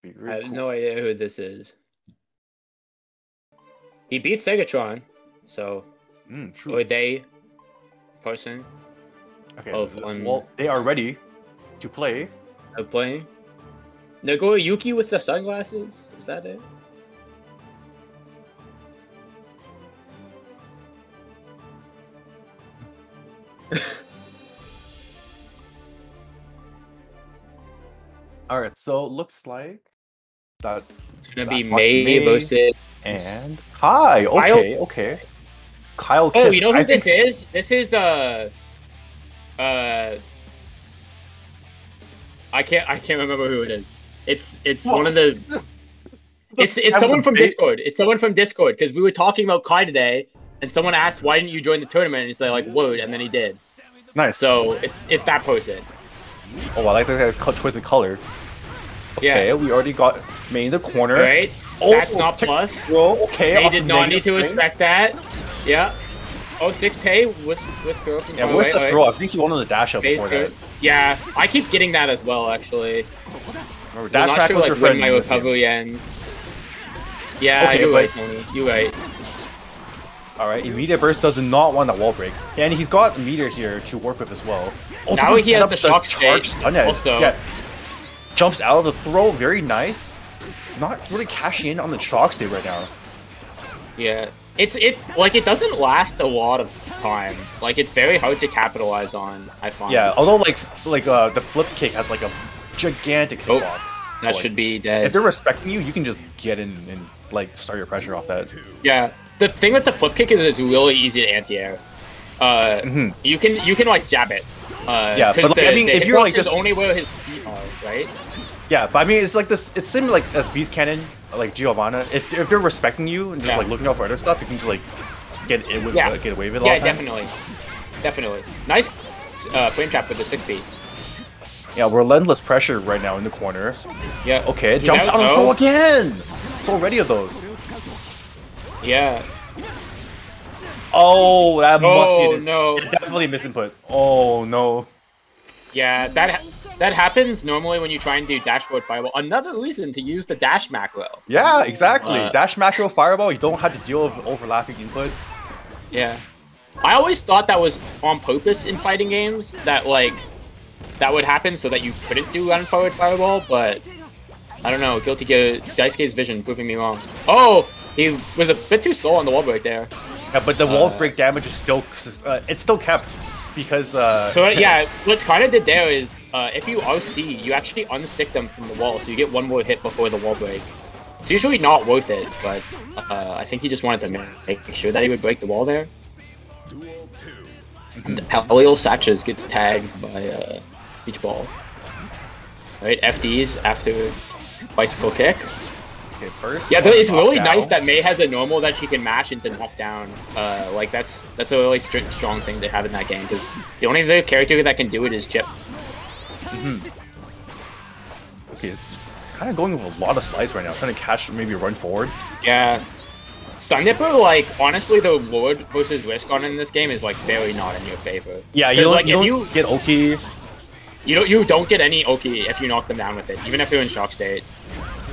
I have no idea who this is. He beat SegaTRON, so true. or they person. Okay. Well, they are ready to play. I'm playing. Nagoriyuki with the sunglasses? Is that it? Alright, so it looks like that it's gonna be May versus and hi. Okay, okay. Kyle Kiss. Oh, you know who this is? This is I can't remember who it is. It's one of the it's someone from Discord. It's someone from Discord because we were talking about Kai today, and someone asked why didn't you join the tournament, and he said like word, and then he did. Nice. So it's that person. Oh, I like that guy's choice of color. Okay, we already got May in the corner. Right. Oh, that's not plus. Bro, okay. They did not need to respect that. Yeah. Oh, 6K with throw. Yeah, where's the throw? I think he wanted the dash up before that. Yeah, I keep getting that as well, actually. Remember, dash I'm not back sure was like your when friend my recovery ends. Yeah, okay, you're right, Tony. You're right. Alright, immediate burst does not want that wall break. And he's got meter here to work with as well. Oh, now he has the shock charge stun edge. Also. Yeah. Jumps out of the throw, very nice. Not really cashing in on the chalk state right now. Yeah. It's like it doesn't last a lot of time. Like it's very hard to capitalize on, I find. Yeah, although like the flip kick has like a gigantic hitbox. That should be dead. If they're respecting you, you can just get in and like start your pressure off that. Yeah. The thing with the flip kick is it's really easy to anti-air. You can like jab it. Yeah, but like, I mean, if you're like just only where his feet are, right? Yeah, but I mean, it's like this. It's similar like as Beast Cannon, like Giovanna. If they're respecting you and just like looking out for other stuff, you can just like get away with it. Yeah, definitely. Nice frame trap with the 6 feet. Yeah, relentless pressure right now in the corner. Yeah. Okay, jumps out of the throw again. So ready of those. Yeah. Oh, that must be definitely a misinput. Oh no. Yeah, that happens normally when you try and do dashboard fireball. Another reason to use the dash macro. Yeah, exactly. Dash macro fireball. You don't have to deal with overlapping inputs. Yeah. I always thought that was on purpose in fighting games. That like that would happen so that you couldn't do run forward fireball, but I don't know. Guilty Gear Daisuke's vision proving me wrong. Oh, he was a bit too slow on the wall break there. Yeah, but the wall break damage is still it's still kept because so yeah, what Kaiina did there is if you OC, you actually unstick them from the wall, so you get one more hit before the wall break. It's usually not worth it, but I think he just wanted to make sure that he would break the wall there. And Alialsaches gets tagged by Beach Ball. Right, FDs after bicycle kick. Okay, first. Yeah, it's really knockdown. nice that Mei has a normal that she can mash into knockdown. Like that's a really strong thing to have in that game, because the only other character that can do it is Chipp. Okay, it's kind of going with a lot of slides right now, trying to catch, maybe run forward. Yeah. Stun Nipper, like, honestly, the ward versus risk on in this game is, like, very not in your favor. Yeah, you don't, like, you don't get Oki. You don't get any Oki if you knock them down with it, even if you're in shock state.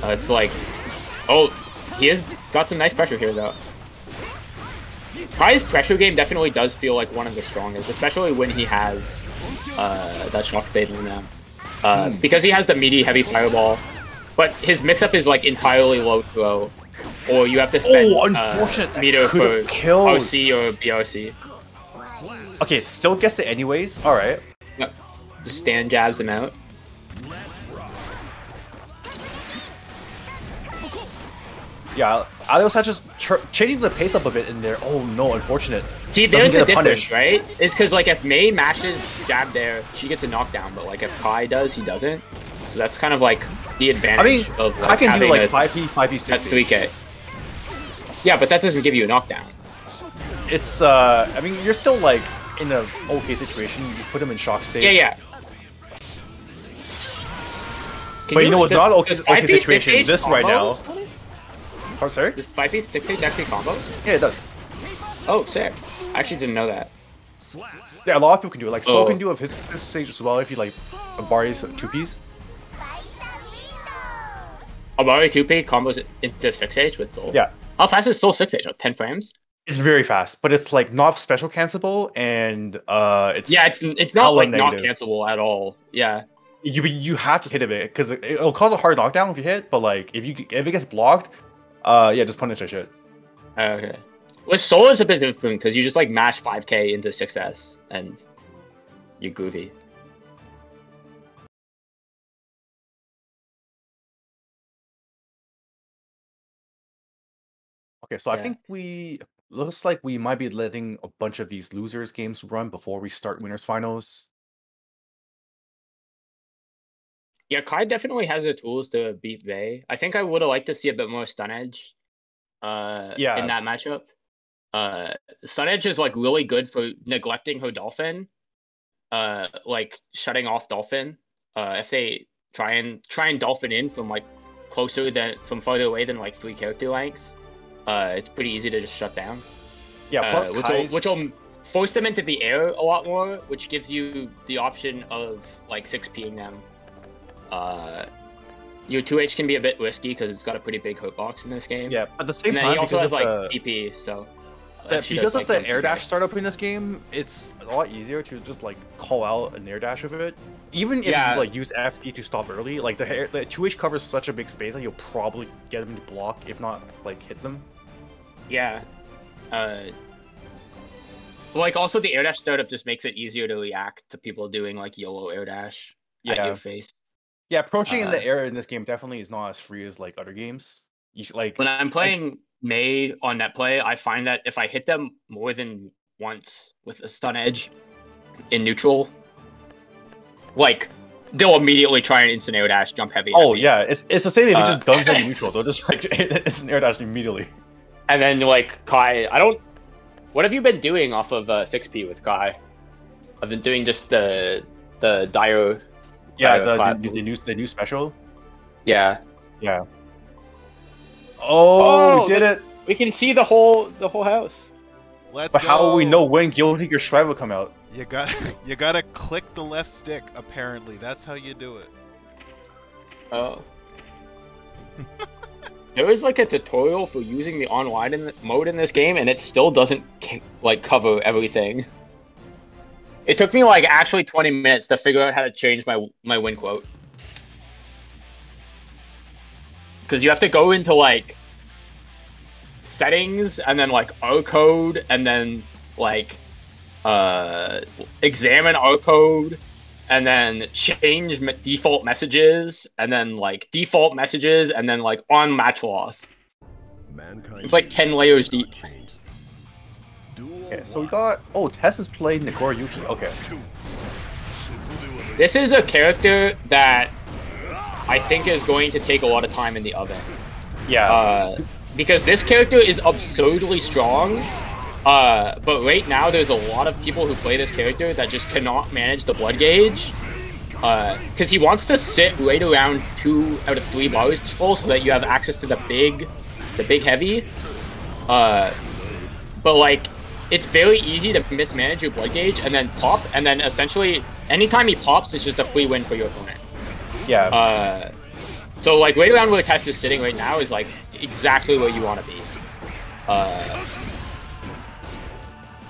It's like, oh, he has got some nice pressure here, though. Kai's pressure game definitely does feel like one of the strongest, especially when he has that shock state in him. Because he has the meaty heavy fireball, but his mix-up is, like, entirely low throw. Or you have to spend unfortunate meter for killed. OC or BRC. Okay, still gets it anyways. All right. Yep. Just stand jabs him out. Yeah, Alialsaches changing the pace up a bit in there. Oh no, unfortunate. See, there's Doesn't the get a difference, punish. right? It's because, like, if Mei mashes jab there, she gets a knockdown, but, like, if Kai does, he doesn't. So that's kind of, like, the advantage I mean, of, like, I can do having like a, 5p, 5p, 6p. that's 3k. Yeah, but that doesn't give you a knockdown. It's I mean, you're still like in a okay situation. You put him in shock state. Yeah, yeah. But you know what's does- not okay, does okay 5p situation? 6H This right now. combo? Oh, sorry. Does 5p 6H actually combo? Yeah, it does. Oh, sick. I actually didn't know that. Yeah, a lot of people can do it. Like, Soul Oh. can do it with his stage as well if he like Bari's 2ps. Amari 2P combos into 6H with Soul. Yeah, How fast is Soul 6H? Like 10 frames? it's very fast, but it's like not special cancelable, and it's Yeah, it's not hella like not negative. cancelable at all. Yeah. You have to hit it because it'll cause a hard knockdown if you hit, but like if it gets blocked, yeah, just punish that shit. Okay. With Soul is a bit different because you just like mash 5k into 6S and you're groovy. Okay, so I Yeah. think looks like we might be letting a bunch of these losers games run before we start winners finals. Yeah, Kai definitely has the tools to beat Vey. I think I would have liked to see a bit more stun edge Yeah. in that matchup. Stun edge is like really good for neglecting her dolphin. Like shutting off dolphin. If they try and dolphin in from like from farther away than like 3 character lengths, it's pretty easy to just shut down. Yeah, plus which will force them into the air a lot more, which gives you the option of like 6ping them. Your 2H can be a bit risky because it's got a pretty big hitbox in this game. Yeah, at the same And then time, he also because has of like the, DP, so she because does, of like, the some air dash damage. startup in this game, it's a lot easier to just like call out an air dash of it. Even if Yeah. you like use FD to stop early, like the 2H covers such a big space that you'll probably get them to block, if not like hit them. Yeah. Like also the air dash startup just makes it easier to react to people doing like YOLO air dash at Yeah. your face. Yeah, approaching in the Uh, air in this game definitely is not as free as like other games. You should, like When I'm playing Mei on net play, I find that if I hit them more than once with a stun edge in neutral, like they'll immediately try an instant air dash, jump heavy. oh heavy. yeah, it's the same if you just gun from neutral. They'll just like it's an air dash immediately. And then like Kai, what have you been doing off of 6P with Kai? I've been doing just the dire. Yeah, dire the new special. Yeah. Yeah. Oh, Oh, we did look- it! We can see the whole house. Let's But go. how will we know when Guilty Gear Strive will come out? You gotta click the left stick. Apparently, that's how you do it. Oh. There is like a tutorial for using the online mode in this game, and it still doesn't like cover everything. It took me like actually 20 minutes to figure out how to change my win quote. Because you have to go into like settings and then like R code and then like examine R code and then change default messages, and then like default messages, and then like on match loss. It's like 10 layers deep. Okay, so we got... Oh, Tess is playing Nagoriyuki. Okay. This is a character that I think is going to take a lot of time in the oven. Yeah. Because this character is absurdly strong, but right now there's a lot of people who play this character that just cannot manage the blood gauge. Because he wants to sit right around 2 out of 3 bars full so that you have access to the big heavy. But like, it's very easy to mismanage your blood gauge and then pop, and then essentially anytime he pops, it's just a free win for your opponent. Yeah. So like right around where Tess is sitting right now is like exactly where you want to be. Yeah,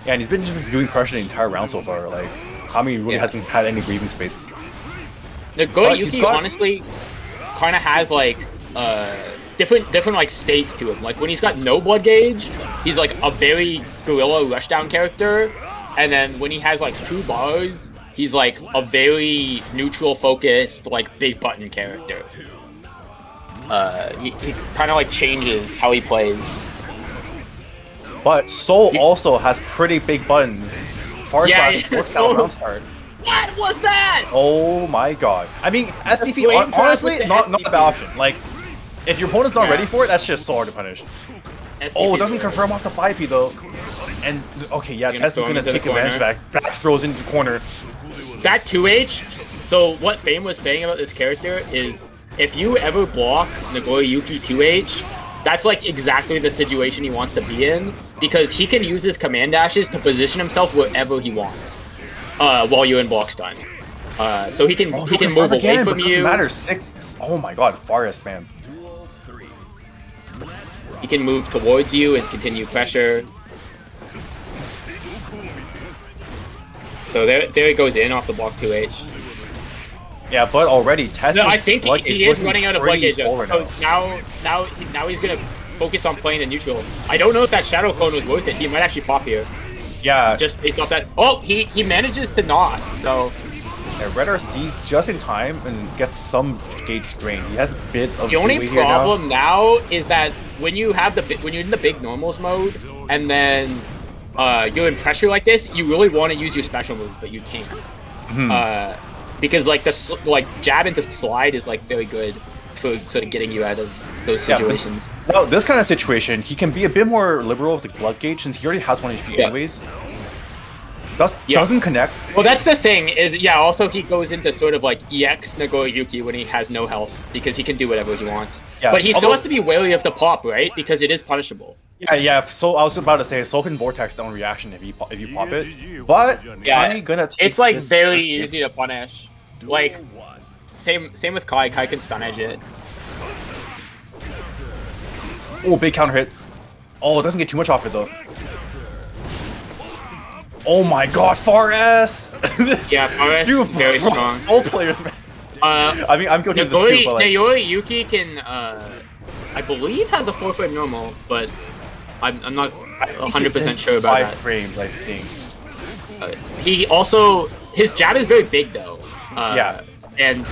and he's been just doing pressure the entire round so far. Like, Kami really hasn't had any breathing space. Nagoriyuki honestly kind of has like different like states to him. Like when he's got no blood gauge, he's like a very gorilla rushdown character, and then when he has like 2 bars, he's like a very neutral focused like big button character. He kind of like changes how he plays. But Soul also has pretty big buttons. Far as works out round start. What was that? Oh my god. I mean, STP, honestly, not a bad option. Like, if your opponent's not ready for it, that's just so hard to punish. Oh, it doesn't confirm off the 5P though. And, okay, yeah, Tess is gonna take advantage of that. Back throws into the corner. That 2H, so what Fame was saying about this character is, if you ever block Nagoriyuki 2H, that's like exactly the situation he wants to be in, because he can use his command dashes to position himself wherever he wants, while you're in block stun. So he can move away from you. Doesn't matter. 6. Oh my god, Forest, man. He can move towards you and continue pressure. So there it goes in off the block 2H. Yeah, but already Tess. No, I think he is running out of blood gauge. So now he's gonna focus on playing the neutral. I don't know if that shadow clone was worth it. He might actually pop here. Yeah. Just based off that. Oh, he manages to not. So. Yeah, Red RC's just in time and gets some gauge drain. He has a bit of. The only problem now is that when you have when you're in the big normals mode and then you're in pressure like this, you really want to use your special moves, but you can't. Because like the jab into slide is like very good for sort of getting you out of those situations. Well, this kind of situation, he can be a bit more liberal with the blood gauge since he already has 1 HP anyways. Doesn't connect. Well, that's the thing is, also he goes into sort of like EX Nagoriyuki when he has no health because he can do whatever he wants. Yeah, but he still has to be wary of the pop, right? Because it is punishable. Yeah. So I was about to say, Soul can Vortex down reaction if you pop it. But gonna take it's like very easy to punish. Like same with Kai. Kai can stun edge it. Oh, big counter hit. Oh, it doesn't get too much off it though. Oh my god, Forest! Yeah, Forest is very strong. Soul players, man. I mean, I'm guilty of this too, but like... Nagoriyuki can, I believe has a 4-foot normal, but I'm not 100% sure about that. 5 frames, I think. He also, his jab is very big though. And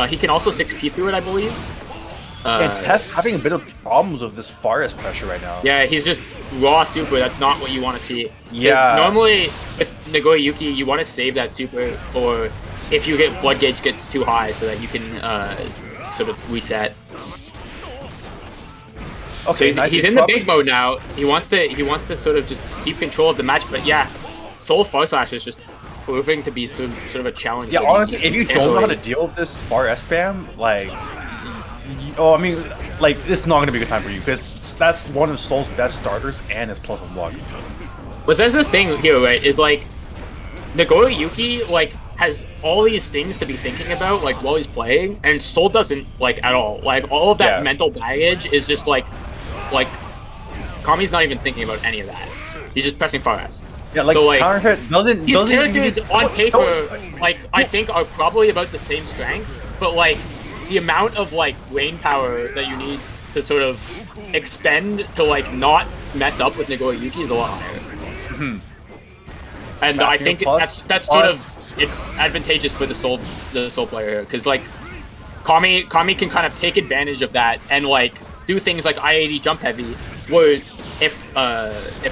he can also 6P through it, I believe. And Tess having a bit of problems with this Forest pressure right now. Yeah, he's just raw super. That's not what you want to see. Yeah. Normally with Nagoriyuki, you want to save that super for if you get blood gauge gets too high, so that you can sort of reset. Okay, so he's in the big mode now. He wants to sort of just keep control of the match. But yeah, Soul Far Slash is just proving to be sort of a challenge. Yeah, honestly, if you don't know how to deal with this Forest spam, like. Oh, I mean, like, this is not going to be a good time for you, because that's one of Soul's best starters, and it's plus 1 block. But that's the thing here, right, is, like, Nagoriyuki, like, has all these things to be thinking about, like, while he's playing, and Soul doesn't, like, at all. Like, all of that mental baggage is just, like, Kami's not even thinking about any of that. He's just pressing far S. Yeah, like, so, counter hit doesn't... These characters, on paper, like, I think are probably about the same strength, but, like, the amount of like rain power that you need to sort of expend to like not mess up with Nagoriyuki is a lot higher. And Back I here, think plus- that's plus- sort of advantageous for the soul player here, because like Kami can kind of take advantage of that and like do things like I-80 jump heavy, where if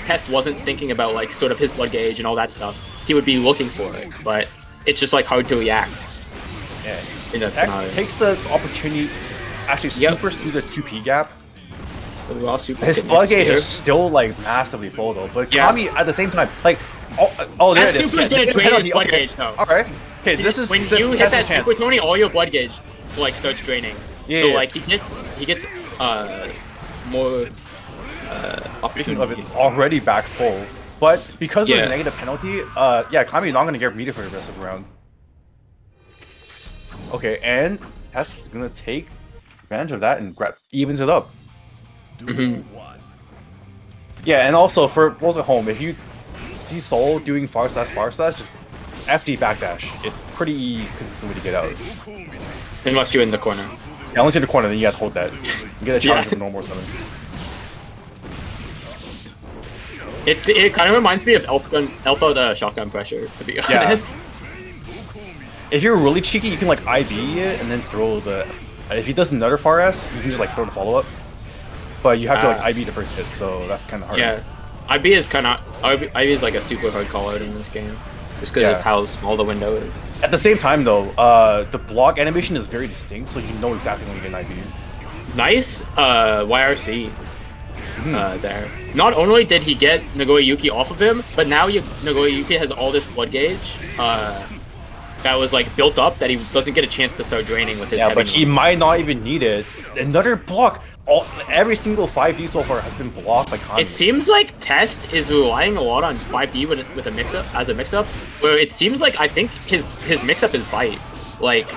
Test wasn't thinking about like sort of his blood gauge and all that stuff, he would be looking for it. But it's just like hard to react. Yeah. In that X scenario. takes the opportunity, actually supers through the 2P gap. His blood gauge is still like massively full though, but Kami at the same time, like, oh there that it is. super's gonna drain his blood gauge though. All right. Okay, this is when this you hit Test's that chance. super Tony, all your blood gauge like starts draining. Yeah, so yeah. like he gets more Speaking of, opportunity. it's already back full, but because of Yeah. the negative penalty, Kami not gonna get meter for the rest of the round. Okay, and Test gonna take advantage of that and evens it up. Yeah, and also for those at home, if you see Soul doing far slash, just FD backdash. It's pretty consistent way to get out. Unless you're in the corner. Yeah, once you're in the corner, then you gotta hold that. You get a challenge of normal summon. It kind of reminds me of Alpha shotgun pressure, to be honest. If you're really cheeky, you can like IB it and then throw the. If he does another far S, you can just like throw the follow up. But you have to like IB the first hit, so that's kind of hard. Yeah, IB is like a super hard call out in this game, just because of how small the window is. At the same time, though, the block animation is very distinct, so you know exactly when you get an IB. Nice YRC there. Not only did he get Nagoriyuki off of him, but now Nagoriyuki has all this blood gauge that was like built up that he doesn't get a chance to start draining with his. Yeah, but he might not even need it. Another block. Every single 5D so far has been blocked by Kami. It seems like Test is relying a lot on 5D with a mix-up, where it seems like I think his mix-up is Bite. Like,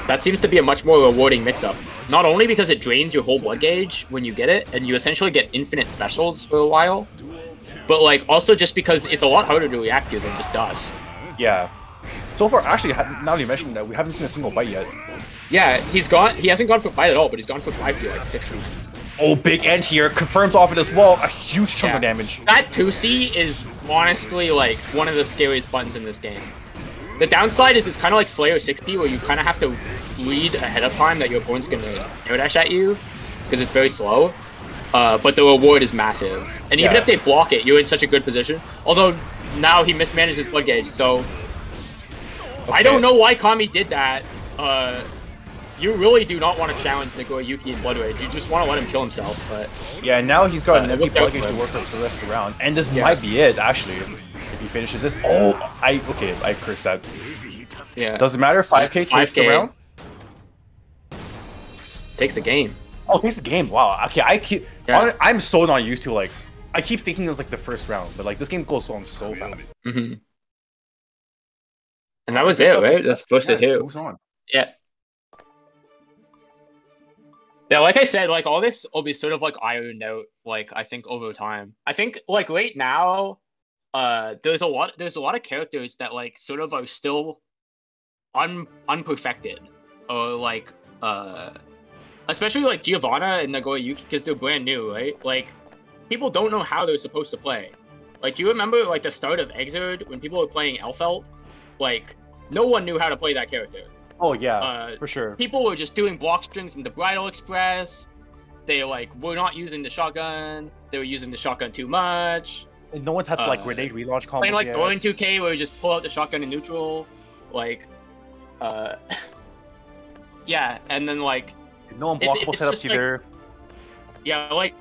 that seems to be a much more rewarding mix-up. Not only because it drains your whole blood gauge when you get it, and you essentially get infinite specials for a while, but like also just because it's a lot harder to react to than just Dust. Yeah. So far, actually, now that you mentioned that, we haven't seen a single Bite yet. Yeah, he hasn't gone for Bite at all, but he's gone for 5D like 6 times. Oh, big end here, confirms off it as well, a huge chunk of damage. That 2C is honestly like one of the scariest buttons in this game. The downside is it's kind of like Slayer 60, where you kind of have to read ahead of time that your opponent's going to air dash at you, because it's very slow. But the reward is massive. And even if they block it, you're in such a good position. Although, now he mismanaged his blood gauge, so... Okay. I don't know why Kami did that. You really do not want to challenge Nagoriyuki in Blood Rage. You just want to let him kill himself, but... Yeah, now he's got an empty blood gauge to work for the rest of the round. And this might be it, actually, if he finishes this. Oh, I cursed that. Yeah. Does it matter? 5k takes the round? Takes the game. Oh, takes the game. Wow. Okay, I'm so not used to, like... I keep thinking it's like the first round, but like this game goes on so fast. Mm-hmm. And that was it, right? That's supposed to hit. Moves on. Yeah. Yeah, like I said, like all this will be sort of like ironed out, like I think over time. I think like right now, there's a lot of characters that like sort of are still unperfected, or like especially like Giovanna and Nagoriyuki because they're brand new, right? Like people don't know how they're supposed to play. Like, do you remember like the start of Exerd when people were playing Elfelt? Like no one knew how to play that character. Oh yeah, for sure. People were just doing block strings in the Bridal Express. They like were not using the shotgun. They were using the shotgun too much. And no one's had like grenade relaunch combos playing like yet. Going 2K where you just pull out the shotgun in neutral, like, yeah, and then like no unblockable setups either. Like, yeah, like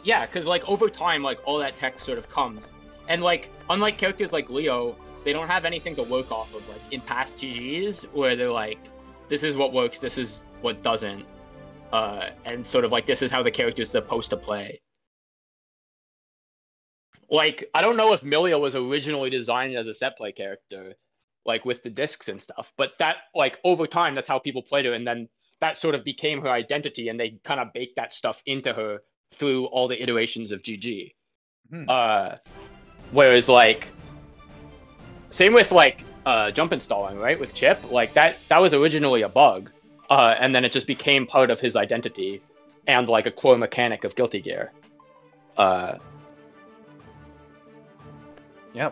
yeah, because like over time, like all that tech sort of comes, and like unlike characters like Leo. They don't have anything to work off of, like, in past GGs, where they're like, this is what works, this is what doesn't, and sort of like, this is how the character's supposed to play. Like, I don't know if Milia was originally designed as a set play character, like, with the discs and stuff, but that, like, over time, that's how people played her, and then that sort of became her identity, and they kind of baked that stuff into her through all the iterations of GG. Whereas, like, same with like jump installing, right? With Chipp, like that was originally a bug, and then it just became part of his identity and like a core mechanic of Guilty Gear. Yeah,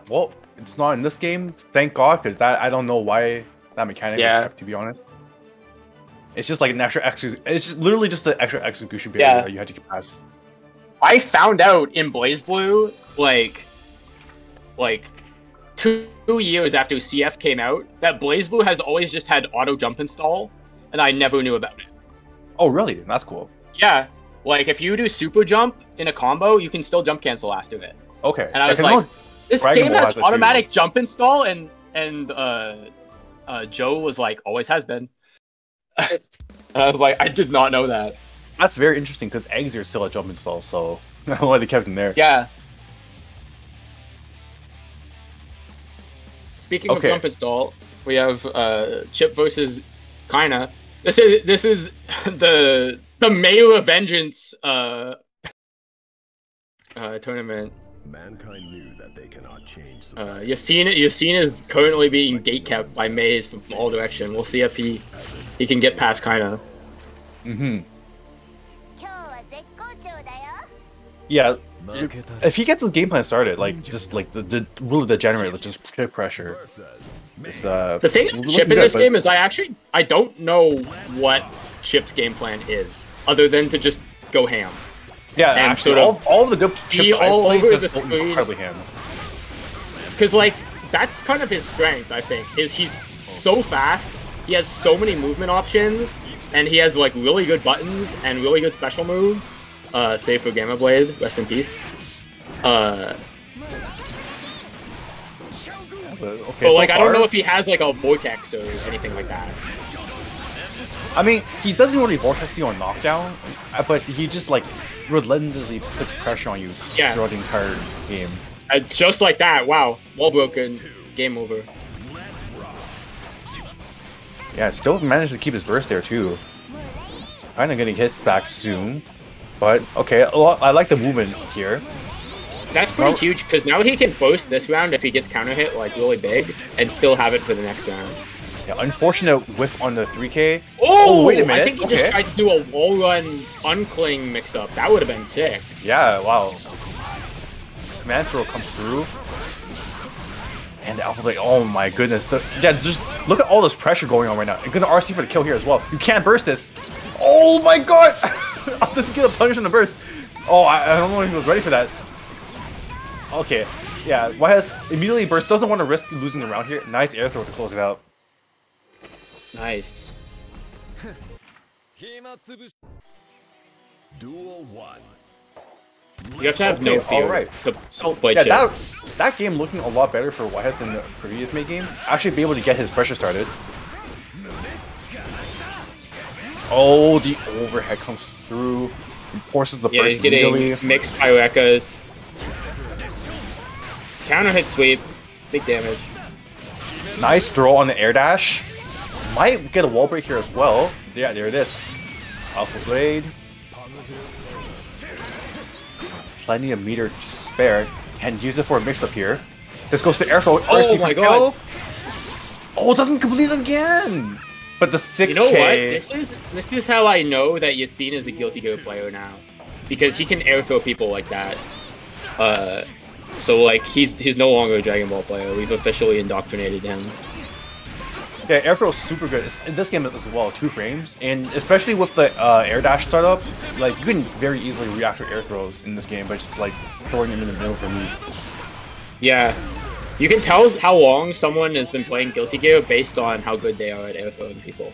well, it's not in this game. Thank God, because that I don't know why that mechanic was kept, to be honest. It's just like an extra it's just literally just the extra execution barrier that you had to get past. I found out in BlazBlue like 2 years after CF came out that BlazBlue has always just had auto jump install, and I never knew about it. Oh really? That's cool. Yeah, like if you do super jump in a combo, you can still jump cancel after it. Okay. And I was like, this game has automatic jump install, and Joe was like, always has been. I was like, I did not know that. That's very interesting because eggs are still a jump install, so I don't know why they kept him there. Yeah. Speaking of jump install, we have Chipp versus Kaiina. This is the Mela Vengeance tournament. Mankind knew that they cannot change Yassine is currently being gatekept by Maze from all direction. We'll see if he can get past Kaiina. Yeah, if he gets his game plan started, like just like the really degenerate, like just Chipp pressure. It's, the thing with Chipp in this game is I don't know what Chipp's game plan is, other than to just go ham. Yeah, and actually, all the good Chipps I played just go incredibly ham. Because like that's kind of his strength, I think. Is he's so fast, he has so many movement options, and he has like really good buttons and really good special moves. Save for Gamma Blade, rest in peace. But like I don't know if he has like a vortex or anything like that. I mean, he doesn't really vortex you on knockdown, but he just like relentlessly puts pressure on you throughout the entire game. Just like that, wow, wall broken, game over. Yeah, still managed to keep his burst there too. Kinda getting hits back soon, but okay, I like the movement here. That's pretty huge because now he can boast this round if he gets counter hit like really big and still have it for the next round. Yeah, unfortunate whiff on the 3K. Oh, wait a minute. I think he just tried to do a wall run uncling mix up. That would have been sick. Yeah, wow. Command throw comes through. And the Alpha Blade, oh my goodness. Yeah, just look at all this pressure going on right now. You're gonna RC for the kill here as well. You can't burst this. Oh my god! I'll just get a punish on the burst. Oh, I don't know if he was ready for that. Okay, yeah, YHuss immediately burst, doesn't want to risk losing the round here. Nice air throw to close it out. Nice. Duel 1. You have to have no fear. Alright. So yeah, that game looking a lot better for YHuss than the previous May game. Actually be able to get his pressure started. Oh, the overhead comes through. And forces the burst he's getting immediately. Mixed Pyrekas. Counter hit sweep. Big damage. Nice throw on the air dash. Might get a wall break here as well. Yeah, there it is. Alpha Blade. Plenty of meter to spare. And use it for a mix-up here. This goes to air throw. Oh my god. Oh, it doesn't complete again! But the 6K... You know what? This is how I know that Yassine is a Guilty Gear player now. Because he can air throw people like that. So like he's no longer a Dragon Ball player. We've officially indoctrinated him. Yeah, air throw is super good in this game as well. 2 frames, and especially with the air dash startup, like you can very easily react to air throws in this game by just like throwing them in the middle for me. Yeah, you can tell how long someone has been playing Guilty Gear based on how good they are at air throwing people.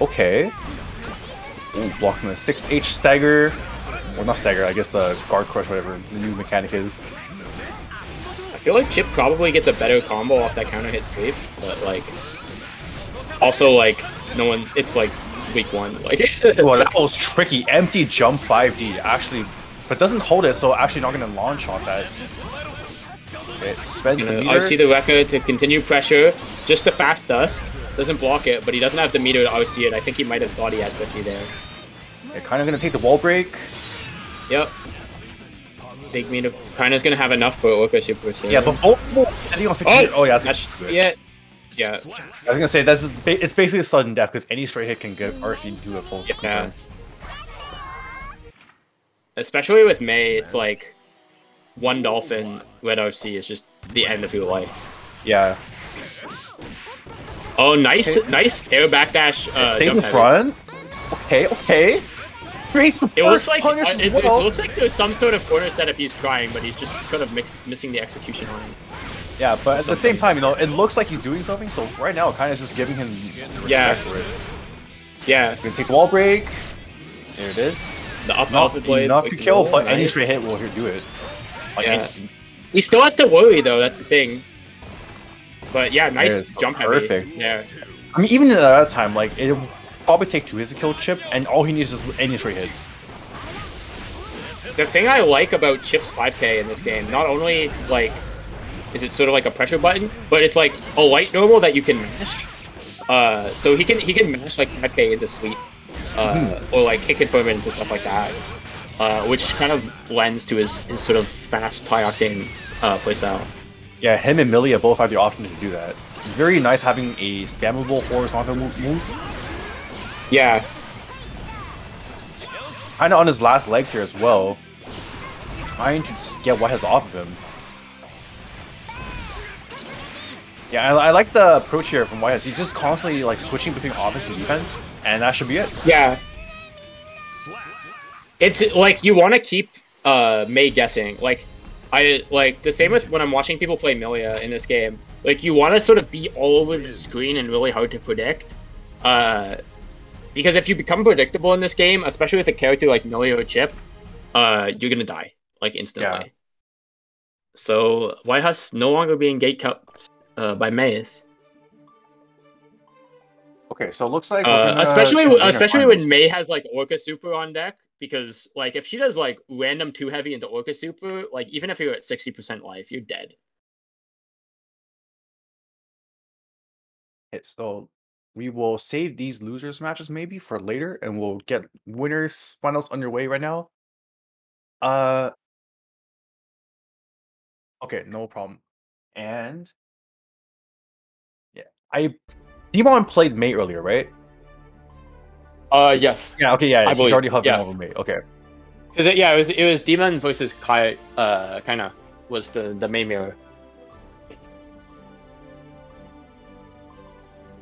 Okay. Ooh, blocking the 6H stagger. Well, not stagger, I guess the guard crush, whatever the new mechanic is. I feel like Chipp probably gets a better combo off that counter hit sweep, but like, also like, it's like week 1. Like, well, that was tricky. Empty jump 5D, actually, but doesn't hold it, so actually not going to launch off that. It spends the meter. RC the Rekka to continue pressure, just the fast dusk. Doesn't block it, but he doesn't have the meter to RC it. I think he might have thought he had 50 there. Yeah, kind of going to take the wall break. Yep. Big meter. Kaina's going to have enough for Orca Super Saiyan. Yeah, but both ending on 50. Oh yeah, that's good. Yeah. I was going to say, it's basically a sudden death, because any straight hit can get RC to do a full confirm. especially with Mei, it's like one dolphin, red RC is just the end of your life. Yeah. Oh, nice air backdash. Stays in jump heavy. front. Okay. Grace It looks like punish it well. looks like there's some sort of corner setup he's trying, but he's just kind of missing the execution on it. Yeah, but at the same time, it looks like he's doing something. So right now, Kaiina is just giving him respect for it. Yeah. Gonna take the wall break. There it is. The up Not blade, enough like, to kill, roll, but any nice. straight hit will do it. Like, Yeah. He still has to worry though. That's the thing. But yeah, nice is jump perfect. heavy. Yeah. I mean, even at that time, like it'll probably take 2 hits to kill Chipp, and all he needs is any straight hit. The thing I like about Chipp's 5K in this game, not only like is it sort of like a pressure button, but it's like a light normal that you can mash. So he can mash like 5K into sweep, or like kick confirm into stuff like that, which kind of lends to his sort of fast high octane playstyle. Yeah, him and Millia both have the option to do that. It's very nice having a spammable horizontal move. Yeah. Kinda on his last legs here as well. Trying to just get YHuss off of him. Yeah, I like the approach here from YHuss. He's just constantly like switching between offense and defense, and that should be it. Yeah. It's like you want to keep Mei guessing. Like I like the same with when I'm watching people play Millia in this game. Like you want to sort of be all over the screen and really hard to predict. Because if you become predictable in this game, especially with a character like Millia or Chipp, you're gonna die like instantly. Yeah. So YHuss no longer being gate kept by Maze. Okay, so it looks like especially when Mei has like Orca Super on deck, because like if she does like random 2 heavy into Orca Super, like even if you're at 60% life, you're dead. Okay, so we will save these losers matches maybe for later, and we'll get winners finals underway right now. Okay, no problem. And yeah, Dmon played Mei earlier, right? Yes. Yeah. Okay. Yeah. I He's believe, already hovering yeah. over Mei. Okay. Cause it was Dmon versus Kaiina was the main mirror.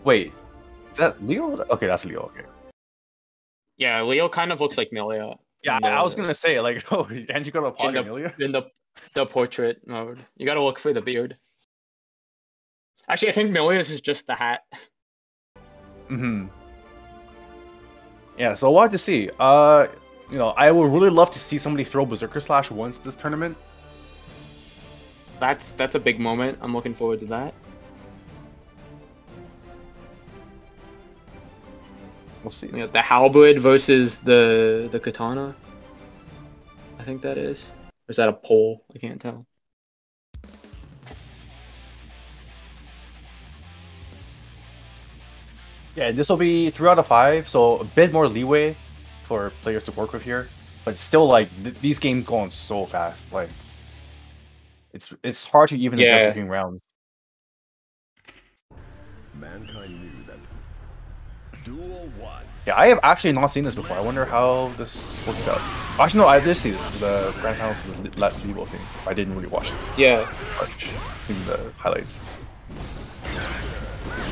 Wait, is that Leo? Okay, that's Leo. Okay. Yeah, Leo kind of looks like Millia. Yeah, I was gonna say like, oh, and you got a in pocket Millia? in the portrait mode. You gotta look for the beard. Actually, I think Millia's is just the hat. Mm-hmm. Yeah, so I wanted to see. I would really love to see somebody throw Berserker Slash once this tournament. That's a big moment. I'm looking forward to that. We'll see. You know, the halberd versus the katana. I think that is. Or is that a pole? I can't tell. Yeah, this will be 3 out of 5, so a bit more leeway for players to work with here. But still, like these games going so fast, like it's hard to even adjust between rounds. Mankind knew that. Duel 1. Yeah, I have actually not seen this before. I wonder how this works out. Actually, no, I did see this for the grand finals for the Levo thing. I didn't really watch it. Yeah. In the highlights.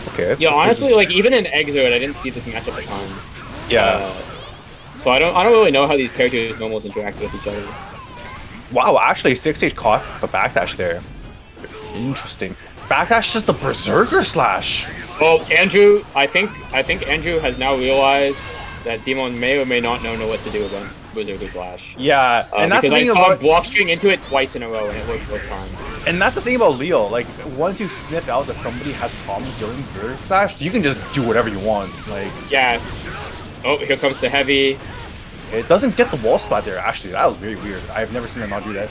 Okay. Yeah, honestly, like even in Exode, I didn't see this matchup a ton. Yeah. So I don't really know how these characters normals interact with each other. Wow, actually, 6H caught the backdash there. Interesting. Backdash is the Berserker Slash. Well, Andrew, I think Andrew has now realized that Dmon may or may not know what to do about Berserker Slash. Yeah, and that's the because thing I saw about block string into it twice in a row, and it worked both times. And that's the thing about Leo. Like, once you sniff out that somebody has problems dealing with Berserker Slash, you can just do whatever you want. Like, yeah. Oh, here comes the heavy. It doesn't get the wall spot there. Actually, that was very weird. I've never seen them not do that.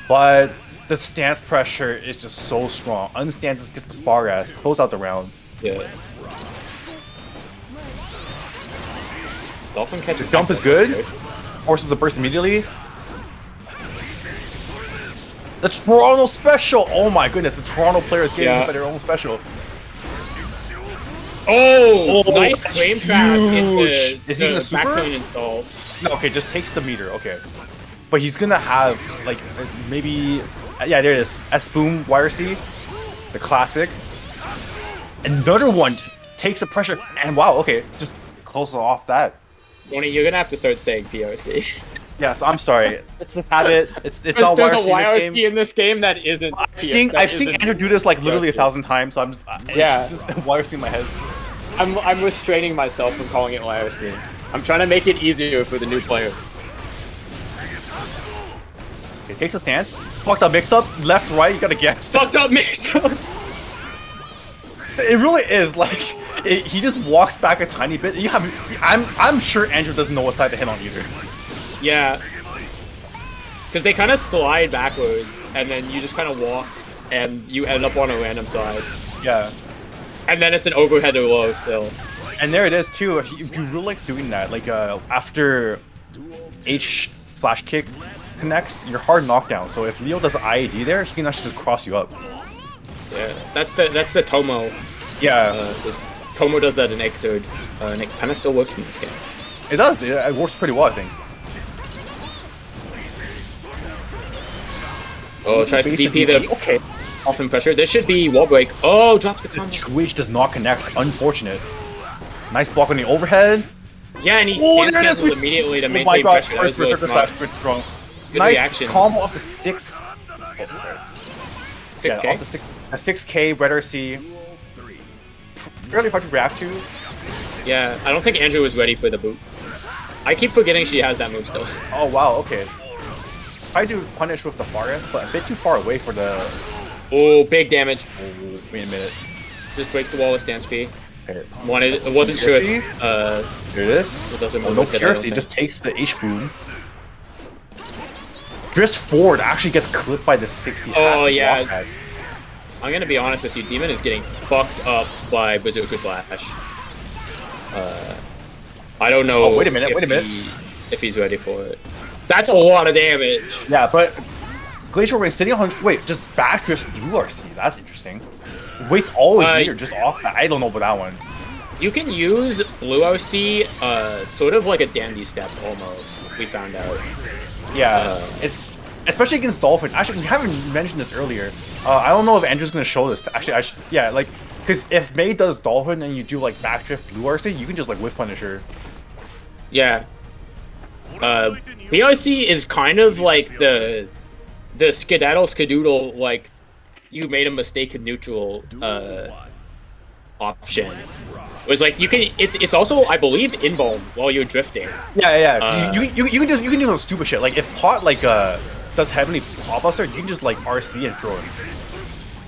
But the stance pressure is just so strong. Unstances gets the far ass, close out the round. Yeah. Dolphin catches. The jump is good. Forces a burst immediately. The Toronto special! Oh my goodness, the Toronto players getting hit by their own special. Oh, nice frame trap into Is he gonna the super? backbone install. No, okay, just takes the meter. Okay, but he's gonna have like maybe yeah, there it is. S-boom YRC, the classic. Another one takes the pressure, and wow, okay, just close off that. Tony, you're gonna have to start saying PRC. Yeah, so I'm sorry. It's a habit. It's all There's YRC, a YRC in this game. in this game that isn't. I've seen Andrew do this like literally 1,000 times, so I'm just Yeah. it's just YRC in my head. I'm restraining myself from calling it YRC. I'm trying to make it easier for the new player. He takes a stance. Fucked up mix up. Left, right, you gotta guess. Fucked up mix up. It really is like he just walks back a tiny bit. You have I'm sure Andrew doesn't know what side to hit on either. Yeah. Because they kind of slide backwards, and then you just kind of walk, and you end up on a random side. Yeah. And then it's an overhead or low still. And there it is too. If you really like doing that, like after H flash kick connects, you're hard knockdown. So if Leo does IAD there, he can actually just cross you up. Yeah, that's the Tomo. Yeah. Tomo does that in Xrd, and it kind of still works in this game. It does. It works pretty well, I think. Oh, tries to Basic DP the okay. often pressure. There should be wall break. Oh, drops the The combo. 2H does not connect. Unfortunate. Nice block on the overhead. Yeah, and he Oh, stance there it is. cancels immediately to Oh maintain my god, pressure. That first was really berserker smart. slash pretty strong. Good Nice reaction. combo off the 6. 6K? Yeah, off the 6K, Red RC. Fairly hard to react to. Yeah, I don't think Andrew was ready for the boot. I keep forgetting she has that move still. Oh wow, okay. I do punish with the forest, but a bit too far away for the... Oh, big damage. Oh, wait a minute. Just breaks the wall with stance P. Okay. I wasn't sure if, Here it is. it doesn't Oh, move no with it, I don't PRC, think. just takes the H-boom. Drifts forward, actually gets clipped by the 60. Oh, yeah. I'm gonna be honest with you, Dmon is getting fucked up by Bazooka Slash. I don't know. Oh, wait a minute, if he's ready for it. That's a lot of damage. Yeah, but GlacialReign sitting on... Wait, just backdrifts through RC. That's interesting. Wastes all his meter just off that. I don't know about that one. You can use blue RC sort of like a dandy step almost, we found out. Yeah, it's... Especially against Dolphin. Actually, we haven't mentioned this earlier. I don't know if Andrew's going to show this. Actually, yeah, like... Because if Mei does Dolphin and you do, like, backdrift blue RC, you can just, like, whiff punish her. Yeah. BRC is kind of like the skedaddle, like, you made a mistake in neutral, option. It was like, you can, it's also, I believe, invuln while you're drifting. Yeah. You can do those stupid shit. Like, if Pot, like, does heavenly pop buster, you can just, like, RC and throw it.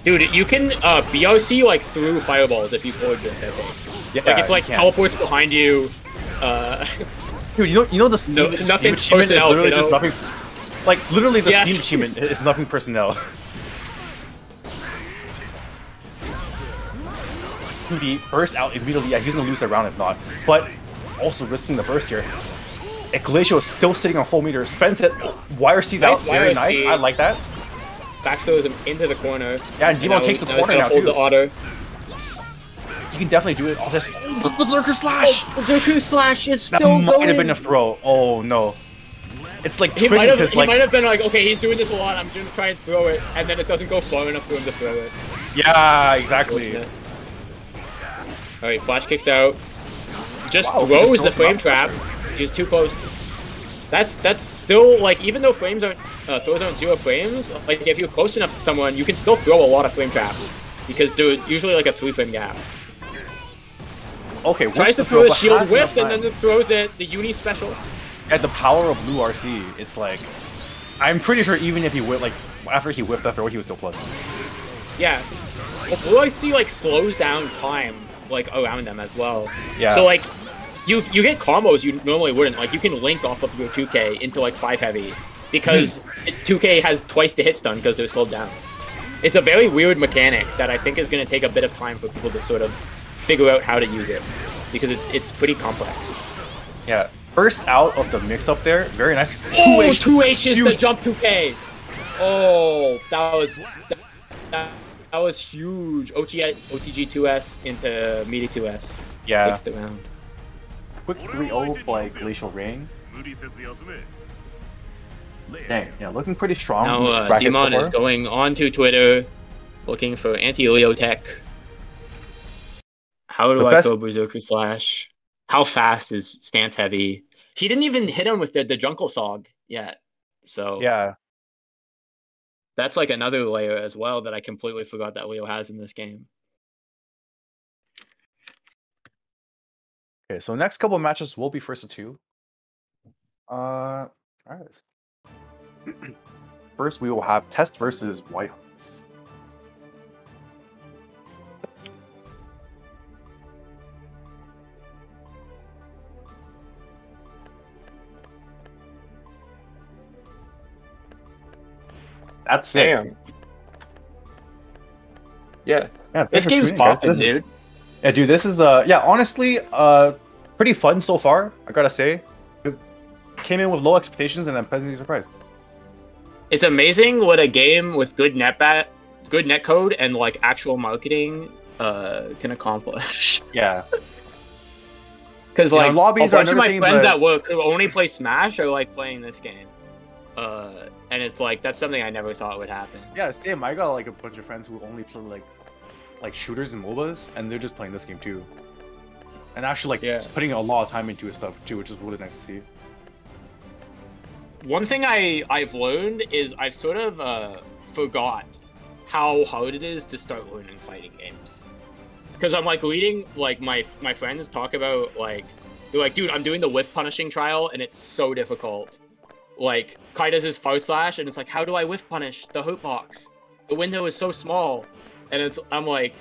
Dude, you can BRC like through fireballs if you forward drift, I think. Yeah, like it's like teleports behind you. Dude, you know the Steam, nothing Steam achievement is literally just personnel, nothing. Like literally, the Steam achievement is nothing personnel. 2D burst out immediately. Yeah, he's gonna lose the round if not. But also risking the burst here. Glacial is still sitting on full meter. Spends it. YRC's out. Very nice. I like that. Backstows him into the corner. Yeah, and Dmon takes the corner now hold too. The auto. You can definitely do it off this. Berserker slash! Oh, Berserker slash is that still might have been a throw. Oh no. It's like he tricky because he might have been like, okay, he's doing this a lot, I'm gonna try and throw it, and then it doesn't go far enough for him to throw it. Yeah, exactly. Alright, flash kicks out. Just throws the frame trap. He's too close. That's still, like, even though frames aren't, throws aren't 0 frames, like, if you're close enough to someone, you can still throw a lot of frame traps. Because there's usually, like, a 3-frame gap. Okay, tries to throw a shield, whiffs, and then throws it, the uni special. Yeah, the power of blue RC, it's like... I'm pretty sure even if he whiffed, like, after he whiffed that throw, he was still plus. Yeah. Well, blue RC, like, slows down time, like, around them as well. Yeah. So, like, you get combos you normally wouldn't. Like, you can link off of your 2K into, like, 5 heavy. Because 2K has twice the hit stun because they're slowed down. It's a very weird mechanic that I think is going to take a bit of time for people to sort of figure out how to use it. Because it's pretty complex. Yeah. First out of the mix-up there. Very nice. Oh, 2 H's to jump 2K! Oh, that was huge. OTG 2S into meaty 2S. Yeah. Takes the round. Quick 3-0 by GlacialReign. Dang, yeah, looking pretty strong. Now These brackets so Dmon far. is going onto Twitter, looking for anti-Leo tech. How do The I best- throw Berserker Slash? How fast is stance heavy? He didn't even hit him with the Jungle Sog yet. So Yeah, that's like another layer as well that I completely forgot that Leo has in this game. okay, so next couple of matches will be first to two. Alright. First, we will have Test versus YHuss. That's it. Damn. Yeah. Yeah, This thanks for game's tuning in, guys. popping, This is- dude. Yeah, dude, this is honestly, pretty fun so far, I gotta say. It came in with low expectations and I'm pleasantly surprised. It's amazing what a game with good netcode and like actual marketing can accomplish. Yeah. Because like lobbies a are bunch of my another thing, friends but- at work who only play Smash are like playing this game. And it's like that's something I never thought would happen. Yeah, same. I got like a bunch of friends who only play like shooters and MOBAs, and they're just playing this game too. And actually like putting a lot of time into it stuff too, which is really nice to see. One thing I've learned is I've sort of forgot how hard it is to start learning fighting games. Because I'm like reading like my friends talk about like they're like, dude, I'm doing the whiff punishing trial and it's so difficult. Like Kai does his forward slash and it's like, how do I whiff punish the hurt box? The window is so small, and I'm like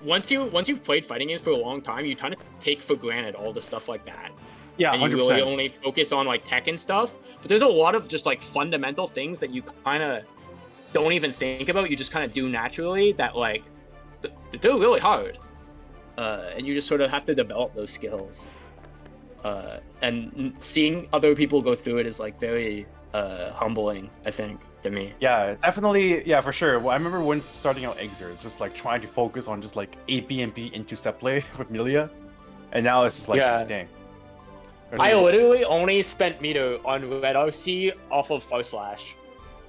once you've played fighting games for a long time, you kind of take for granted all the stuff like that. Yeah, and you 100%. really only focus on like tech and stuff. But there's a lot of just like fundamental things that you kind of don't even think about. You just kind of do naturally that like they're really hard, and you just sort of have to develop those skills. And seeing other people go through it is like very humbling, I think, to me. Yeah, definitely. Yeah, for sure. Well, I remember when starting out Exer, just like trying to focus on just like ABMP into step play with Milia, and now it's just like, dang. I literally only spent meter on Red RC off of Foe Slash,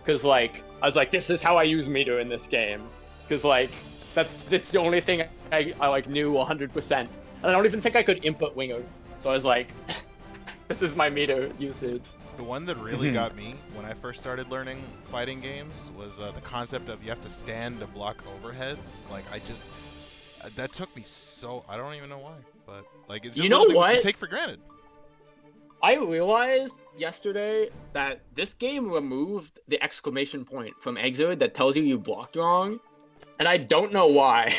because like I was like, this is how I use meter in this game, because like that's the only thing I like knew 100%, and I don't even think I could input winger, so I was like, this is my meter usage. The one that really got me when I first started learning fighting games was the concept of you have to stand to block overheads. Like that took me so, I don't even know why, but like it's just you know things what? you take for granted. I realized yesterday that this game removed the exclamation point from Exer that tells you blocked wrong, and I don't know why.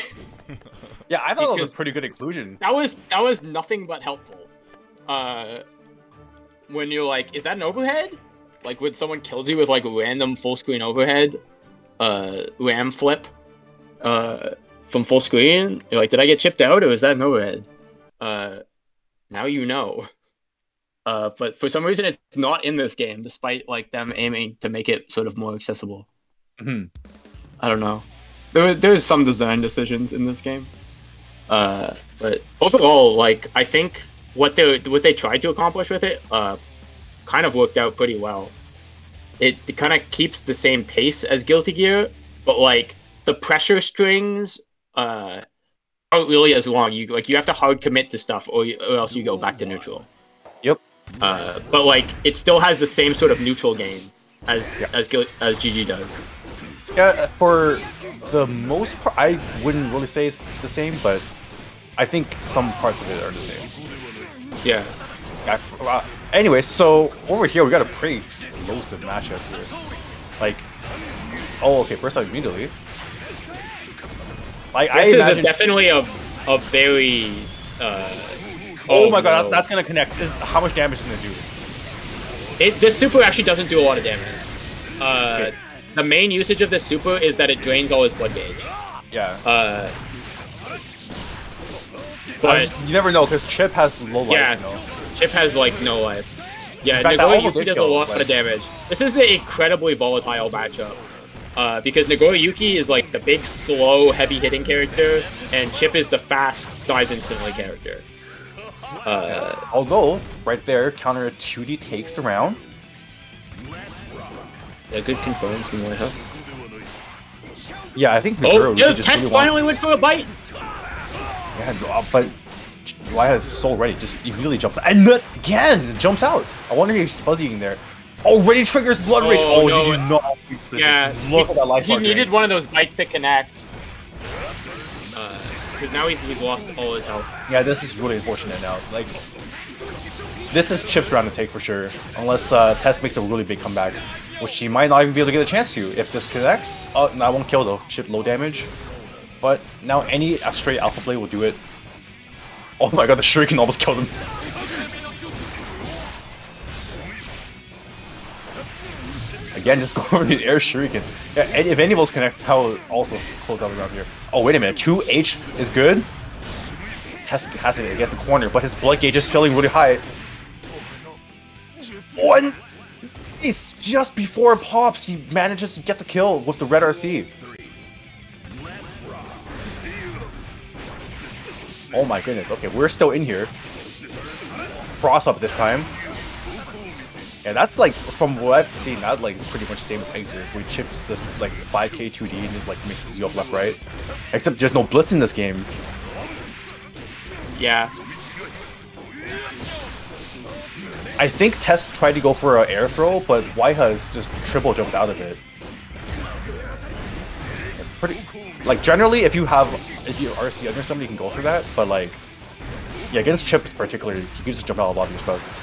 Yeah, I thought that was a pretty good inclusion. That was nothing but helpful. When you're like, is that an overhead? Like when someone kills you with like random full screen overhead, ram flip, from full screen, you're like, did I get chipped out or is that an overhead? Now you know. But for some reason it's not in this game, despite like them aiming to make it sort of more accessible. I don't know. There's some design decisions in this game. But overall, like I think what they tried to accomplish with it kind of worked out pretty well. It kind of keeps the same pace as Guilty Gear, but like the pressure strings aren't really as long. You have to hard commit to stuff, or else you go back to neutral. Yep. But like it still has the same sort of neutral game as GG does. Yeah, for the most part, I wouldn't really say it's the same, but I think some parts of it are the same. Yeah. Anyway, so over here we got a pretty explosive matchup here. Like, oh, okay, first off, immediately. Like, this is definitely a very. Oh my god, that's gonna connect. How much damage is it gonna do? This super actually doesn't do a lot of damage. Okay. The main usage of this super is that it drains all his blood gauge. Yeah. But you never know, because Chipp has low life. Yeah, you know? Chipp has like no life. Yeah, fact, Nagoriyuki does a lot of damage. This is an incredibly volatile matchup. Because Nagoriyuki is like the big, slow, heavy-hitting character, and Chipp is the fast, dies instantly character. Although, right there, counter 2D takes the round. Yeah, good confirm from YHuss. Yeah, I think Oh, Nagoriyuki Test really finally went for a bite! Yeah, but YHuss is so ready, just immediately jumps and again jumps out. I wonder if he's fuzzying there. Already triggers Blood Rage. Oh, no. he did not. Yeah, Look at that life he bar needed drain. one of those bites to connect. Because now he's lost all his health. Yeah, this is really unfortunate now. Like, this is Chipp's round to take for sure, unless Test makes a really big comeback, which he might not even be able to get a chance to. If this connects, no, I won't kill though. Chipp low damage, but now any straight Alpha Blade will do it. Oh my god, the Shuriken almost killed him. Again, just go over the air Shuriken. Yeah, and if any of those connects, I'll also close out the round here. Oh, wait a minute. 2H is good. Test has it against the corner, but his blood gauge is feeling really high. One! He's just before it pops, he manages to get the kill with the red RC. Oh my goodness. Okay, we're still in here. Cross up this time. Yeah, that's like, from what I've seen, that like is pretty much the same as Exers, where he chips this like 5k 2D and just like mixes you up left right. Except there's no blitz in this game. Yeah. I think Test tried to go for an air throw, but YHuss just triple jumped out of it. Pretty, like generally, if you RC under somebody, you can go for that, but like, yeah, against Chipp particularly, you can just jump out of a lot of your stuff.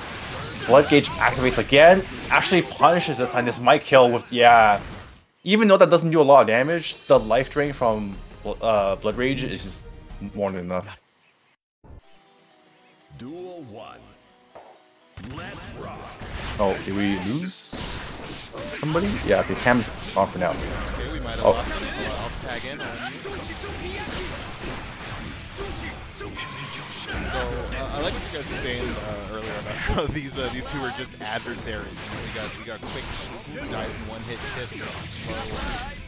Blood gauge activates again, actually punishes this time. This might kill with, yeah. Even though that doesn't do a lot of damage, the life drain from Blood Rage is just more than enough. Duel 1. Let's rock. Oh, did we lose somebody? Yeah, okay, Cam's off for now. Okay, we might have Oh. lost him. I'll tag in on you. So, I like what you guys were saying earlier about how these two are just adversaries. You know, we got quick who dies in one hit, Chipp,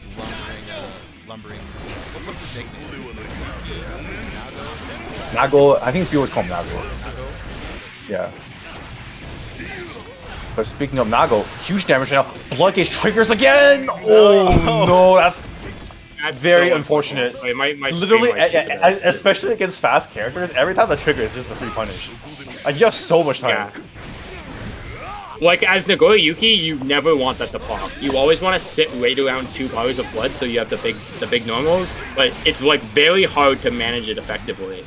slow, lumbering. What's his nickname? Nago, I think people would call him Nago. Nago? Yeah. But speaking of Nago, huge damage now. Blood gauge triggers again! Oh no, that's very so unfortunate. Wait, my Literally, stream might chip it out. especially against fast characters, every time that trigger is just a free punish. Like, you have so much time. Yeah. Like, as Nagoriyuki, you never want that to pop. You always want to sit right around 2 bars of blood so you have the big normals, but it's like very hard to manage it effectively.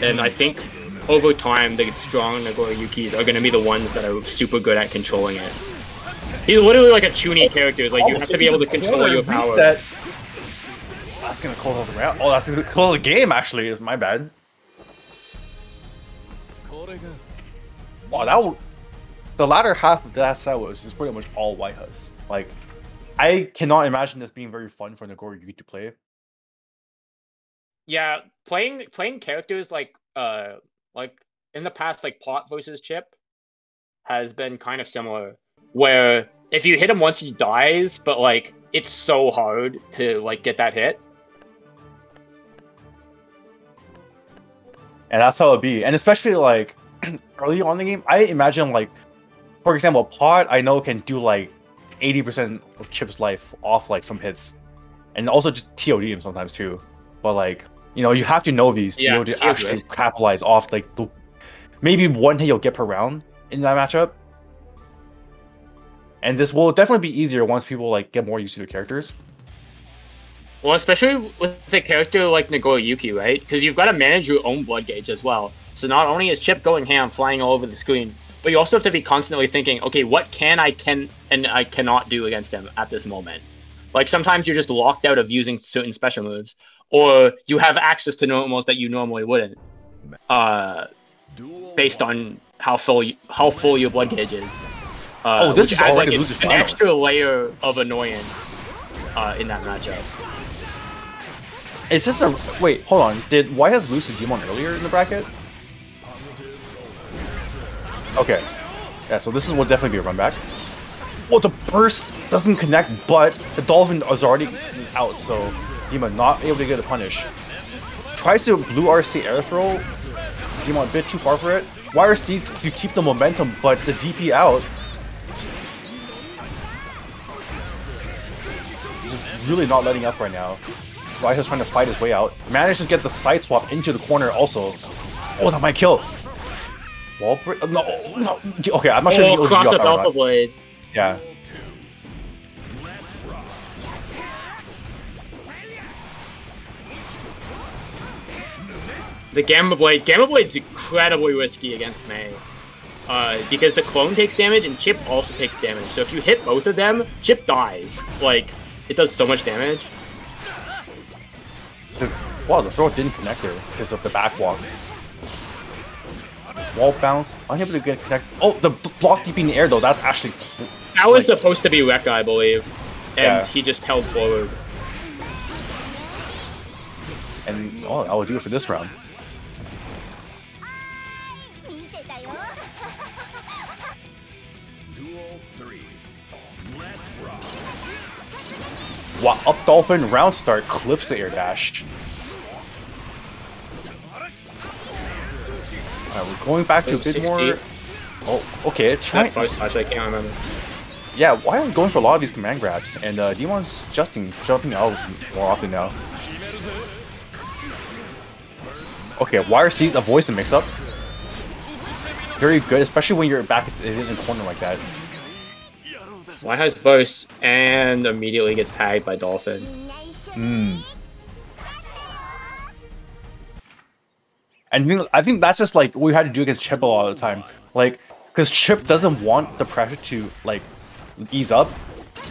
And I think over time, the strong Nagoriyukis are going to be the ones that are super good at controlling it. He's literally like a Chuny character. It's like you have to be able to control your power. Reset. That's gonna close the round. Oh, that's gonna close the game. Actually, is my bad. Wow, the latter half of that set was just pretty much all YHuss. Like, I cannot imagine this being very fun for Nagoriyuki to play. Yeah, playing characters like in the past, like Pot versus Chipp has been kind of similar, where if you hit him once he dies, but like it's so hard to like get that hit. And that's how it'd be. And especially like early on in the game, I imagine like, for example, Pot I know can do like 80% of Chipp's life off like some hits, and also just TOD him sometimes too. But like, you know, you have to know these to be able to actually capitalize off like the maybe one hit you'll get per round in that matchup. And this will definitely be easier once people like get more used to the characters. Well, especially with a character like Nagoriyuki, right? Because you've got to manage your own blood gauge as well. So not only is Chipp going ham, flying all over the screen, but you also have to be constantly thinking, okay, what can I cannot do against him at this moment? Like sometimes you're just locked out of using certain special moves, or you have access to normals that you normally wouldn't, based on how full your blood gauge is. This is already like losers an finals. extra layer of annoyance in that matchup. Is this a wait? Hold on. Did YHuss lose to Dmon earlier in the bracket? Okay. Yeah. So this will definitely be a run back. Well, the burst doesn't connect, but the Dolphin is already out, so Dmon not able to get a punish. Tries to blue RC air throw. Dmon a bit too far for it. YRC's to keep the momentum, but the DP out. Just really not letting up right now. YHuss trying to fight his way out. Managed to get the side swap into the corner also. Oh, that might kill. Wall break? No, no. Okay, I'm not sure if he cross OG up up Alpha Blade. Yeah. The Gamma Blade's incredibly risky against Mei. Because the clone takes damage and Chipp also takes damage. So if you hit both of them, Chipp dies. Like, it does so much damage. Wow, the throw didn't connect there because of the back walk. Wall bounce, unable to get connect. Oh, the block DP in the air though, that's actually... That was supposed to be Rekka, I believe. And Yeah. he just held forward. And, oh, I will do it for this round. Duel 3. Let's rock. Wow, up dolphin, round start, clips the air dash. Alright, we're going back to a bit more... Oh, okay, trying... I can't remember. Yeah, why is going for a lot of these command grabs? And Dmon's jumping out more often now. Okay, YRC's avoids the mix-up. Very good, especially when your back is in the corner like that. YHuss bursts and immediately gets tagged by Dolphin. And I think that's just like what we had to do against Chipp a lot of the time. Like, because Chipp doesn't want the pressure to, like, ease up.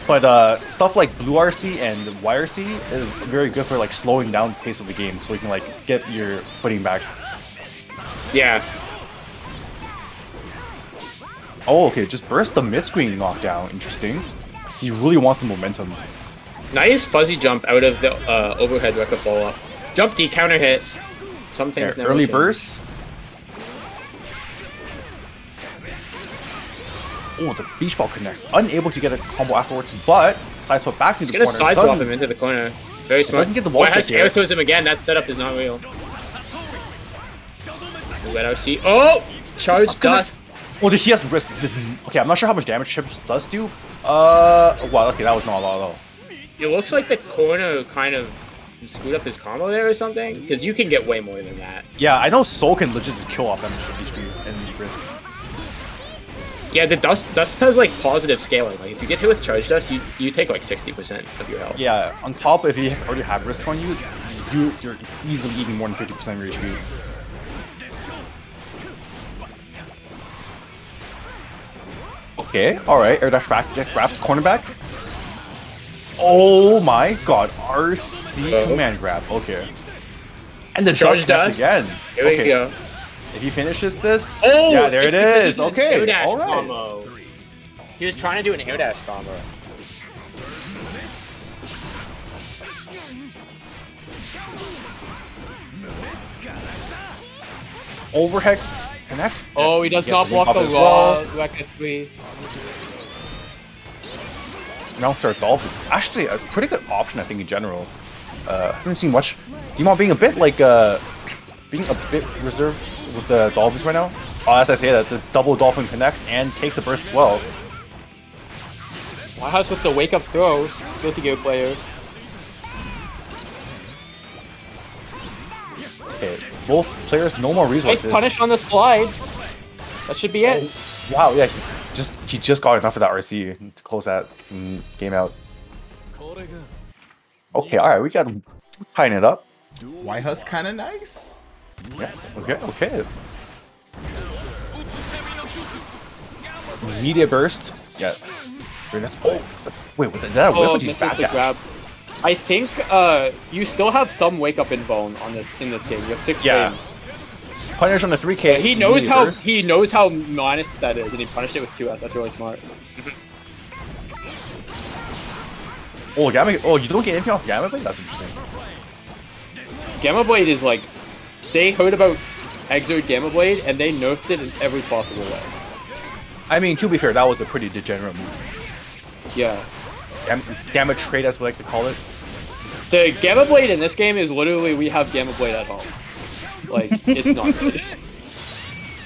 But stuff like Blue RC and YRC is very good for, like, slowing down the pace of the game so you can, like, get your footing back. Yeah. Oh, okay, just burst the mid-screen knockdown. Interesting. He really wants the momentum. Nice fuzzy jump out of the overhead Rekka follow-up. Jump D, counter hit. Some things never Early change. burst. Oh, the beach ball connects. Unable to get a combo afterwards, but side swap back into the He's corner. gonna side swap him into the corner. Very smart. Doesn't get the wall YHuss stick air here. throws him again. That setup is not real. Let us see. Oh! Charge dust. Oh, he has risk. Okay, I'm not sure how much damage Chipp does do. Wow, okay, that was not a lot at all. It looks like the corner kind of screwed up his combo there or something, because you can get way more than that. Yeah, I know Soul can legit just kill off damage HP and risk. Yeah, the dust has like positive scaling. Like if you get hit with charge dust, you take like 60% of your health. Yeah, on top, if you already have risk on you, you're easily eating more than 50% of your HP. Okay, alright, air dash back, Jack grabs cornerback. Oh my god, RC command grab, okay. And the Charge dust again. Here we go. If he finishes this, Oh, yeah, there it is. Air Okay, dash alright. combo. He was trying to do an air dash combo. Overhead connects. Oh, he does not Yes, block up the as raw well. Rekka 3. Now start Dolphin. Actually, a pretty good option, I think, in general. Haven't seen much. Dmon being a bit like being a bit reserved with the Dolphins right now. As I say that, the double Dolphin connects and take the burst as well. YHuss with the wake up throw. Guilty Gear player. Okay, both players no more Nice resources. punish on the slide. That should be it. Wow, yeah, he just got enough of that RC to close that game out. Okay, alright, we got to tighten it up. YHuss kind of nice. Yeah, okay. Immediate burst. Yeah. Oh, wait, did that whip or did he misses the backdash? grab. I think you still have some wake up invuln on this in this game. You have 6 Yeah. frames. Punish on the 3K. He knows immediate how burst. minus that is, and he punished it with 2S. That's really smart. Oh, Gamma. Oh, you don't get anything off Gamma Blade? That's interesting. Gamma Blade is like, they heard about Exert Gamma Blade and they nerfed it in every possible way. I mean, to be fair, that was a pretty degenerate move. Yeah. Gamma trade, as we like to call it. The Gamma Blade in this game is literally we have Gamma Blade at home. Like, it's not good.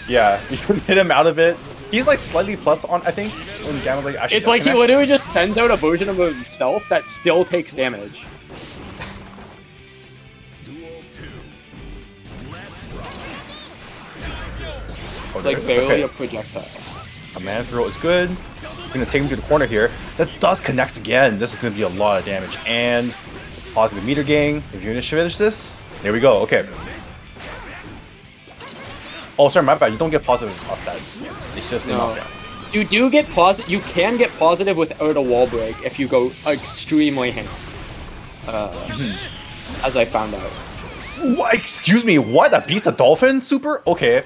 Yeah, you can hit him out of it. He's like slightly plus on, I think, when Gamma like actually. It's like he literally just sends out a version of himself that still takes damage. It's like barely a projectile. A man throw is good. We're gonna take him to the corner here. That does connect again. This is gonna be a lot of damage. And positive meter gain. If you're gonna finish this, there we go. Okay. Oh, sorry, my bad. You don't get positive off that. It's just a knockdown. You do get positive. You can get positive without a wall break if you go extremely ham. As I found out. What? Excuse me. What? That beats a dolphin super? Okay.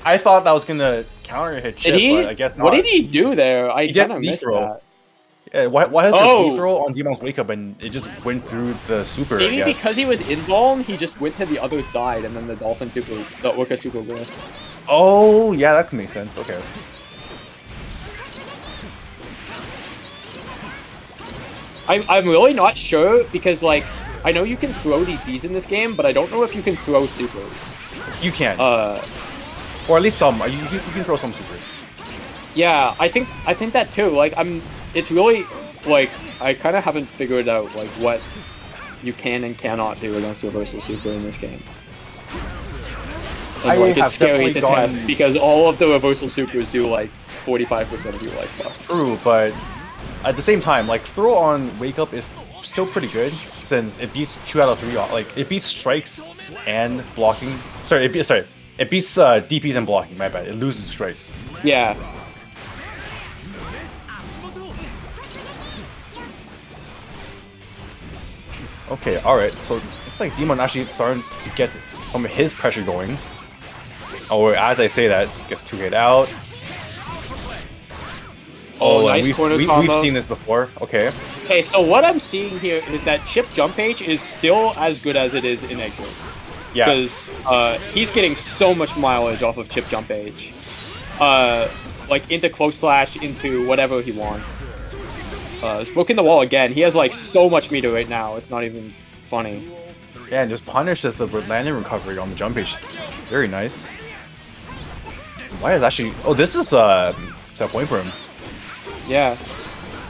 I thought that was gonna counter hit Chipp, but I guess not. What did he do there? I kind of missed that. Yeah, why has the B throw on Dmon's wake up and it just went through the super? Maybe because he was involved, he just went to the other side and then the dolphin super, the orca super went. Oh, yeah, that could make sense. Okay. I'm really not sure because like I know you can throw DPs in this game, but I don't know if you can throw supers. You can. Or at least some. You can throw some supers. Yeah, I think that too. Like it's really like I kind of haven't figured out like what you can and cannot do against reversal super in this game. And, like, it's scary to test because all of the reversal supers do like 45% of your life buff. True, but at the same time, like throw on wake up is still pretty good since it beats 2 out of 3. Like it beats strikes and blocking. Sorry, it beats DPs and blocking. My bad. It loses strikes. Yeah. Okay, alright, so looks like Dmon actually starting to get some of his pressure going. Oh, as I say that, gets 2 hit out. Oh, nice corner combo. We've seen this before, okay. Okay, so what I'm seeing here is that Chipp jump H is still as good as it is in exit. Yeah. Because he's getting so much mileage off of Chipp jump H. Like into close slash, into whatever he wants. He's broken the wall again. He has like so much meter right now. It's not even funny. Yeah, and just punishes the landing recovery on the jump H. Very nice. Why is actually? Oh, this is a point for him. Yeah,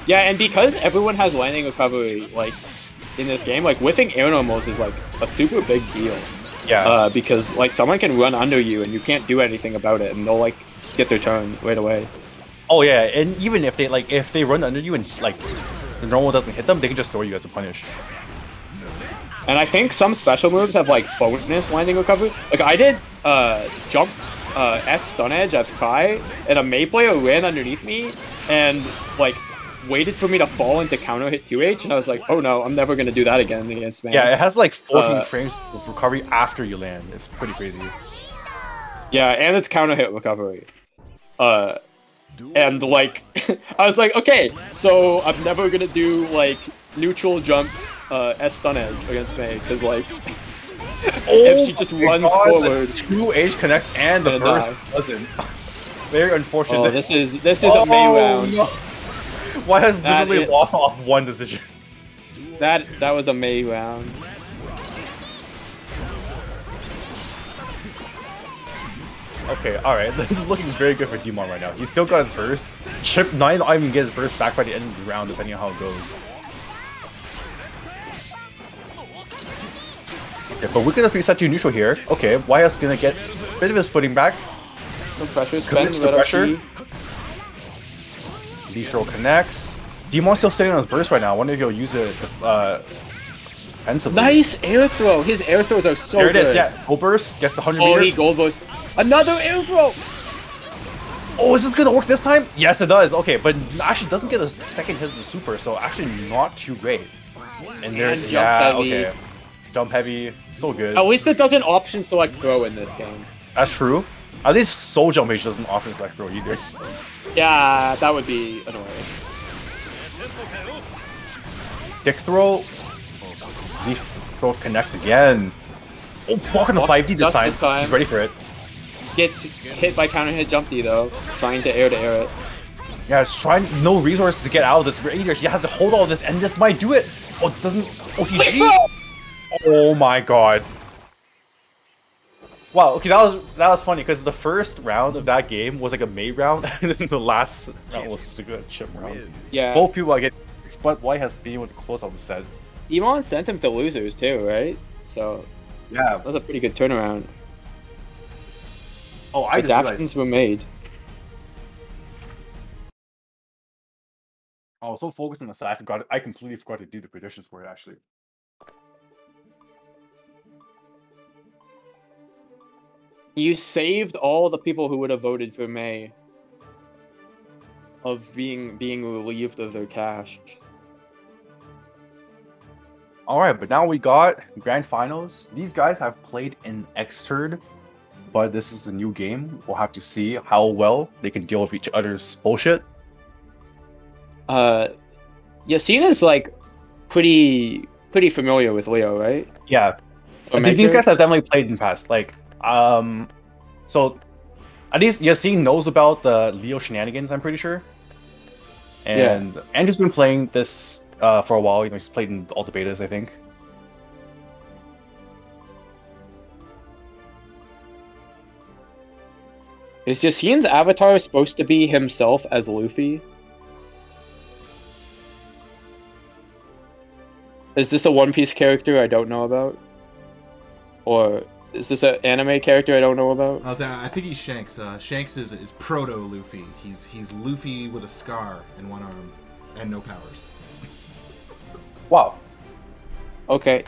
yeah, and because everyone has landing recovery like in this game, like whiffing air normals is like a super big deal. Yeah. Because like someone can run under you and you can't do anything about it, and they'll like get their turn right away. Oh yeah, and even if they run under you and like the normal doesn't hit them, they can just throw you as a punish. And I think some special moves have like bonus landing recovery. Like I did jump S stun edge as Kai, and a Mei player ran underneath me and like waited for me to fall into counter hit 2H, and I was like, oh no, I'm never gonna do that again against Mei. Yeah, it has like 14 frames of recovery after you land. It's pretty crazy. Yeah, and it's counter hit recovery. And like, I was like, okay, so I'm never gonna do like neutral jump S stun edge against Mei, because like, if she just runs forward, 2H connects and the burst doesn't. Very unfortunate. Oh, this is a Mei round. No. Why has literally lost off one decision? That was a Mei round. Okay, alright. Looking very good for Dmon right now. He's still got his burst. Chipp might not even get his burst back by the end of the round, depending on how it goes. Okay, but we're gonna reset to neutral here. Okay, YHuss gonna get a bit of his footing back. No pressure, commits to pressure. B-throw connects. Dmon's still sitting on his burst right now. I wonder if he'll use it defensively. Nice air throw! His air throws are so good. There it is, yeah. Gold burst, gets the 100 meter. Oh, he gold burst. Another air throw! Oh, is this gonna work this time? Yes, it does. Okay, but actually doesn't get a second hit of the super, so actually not too great. And there, yeah, okay. Jump heavy, so good. At least it doesn't option select throw in this game. That's true. At least Soul Jump H doesn't option select throw either. Yeah, that would be annoying. Dick throw. Leaf throw connects again. Oh, block on the 5D this time. He's ready for it. Gets hit by counter hit jump D though, trying to air it. Yeah, it's trying no resources to get out of this either. He has to hold all this, and this might do it. Oh, it doesn't OTG. Oh my god. Wow, okay, that was funny because the first round of that game was like a May round, and then the last round was just a good Chipp round. Yeah. Both people I get, but White has been able to close out the set. Dmon sent him to losers too, right? So Yeah. that was a pretty good turnaround. Oh, I just Adaptations realized. were made. I was so focused on the set, I completely forgot to do the predictions for it actually. You saved all the people who would have voted for May of being relieved of their cash. Alright, but now we got Grand Finals. These guys have played in Xrd, but this is a new game. We'll have to see how well they can deal with each other's bullshit. Yasina's like pretty familiar with Leo, right? Yeah. From These Xrd? guys have definitely played in the past. Like, so at least Yasin knows about the Leo shenanigans, I'm pretty sure. And Andrew's been playing this for a while. You know, he's played in all the betas, I think. Is Yasin's avatar supposed to be himself as Luffy? Is this a One Piece character I don't know about? Or is this an anime character I don't know about? I think he's Shanks. Shanks is proto Luffy. He's Luffy with a scar in one arm and no powers. Wow. Okay.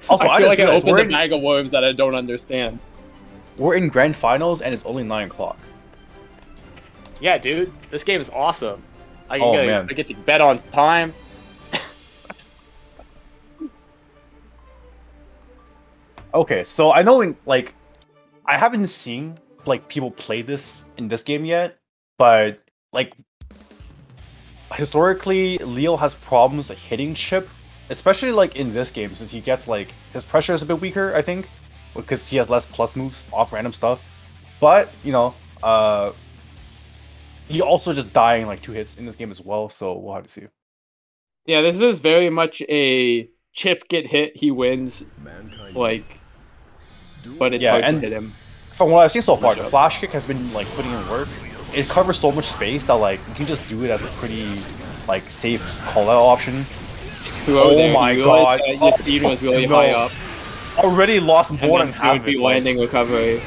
Also, I feel like I realized opened a bag of worms that I don't understand. we're in Grand Finals and it's only 9 o'clock. Yeah, dude, this game is awesome. I man. get to bet on time. Okay, so I know I haven't seen people play this in this game yet, but historically Leo has problems hitting Chipp, especially in this game since he gets his pressure is a bit weaker, I think, because he has less plus moves off random stuff. But he also just dying 2 hits in this game as well, so we'll have to see. Yeah, this is very much a Chipp get hit, he wins. But it's hard to hit him. From what I've seen so far, the flash kick has been putting in work. It covers so much space that you can just do it as a pretty safe call out option. Oh my god! Yasin was really high up. Already lost more than half of his landing recovery.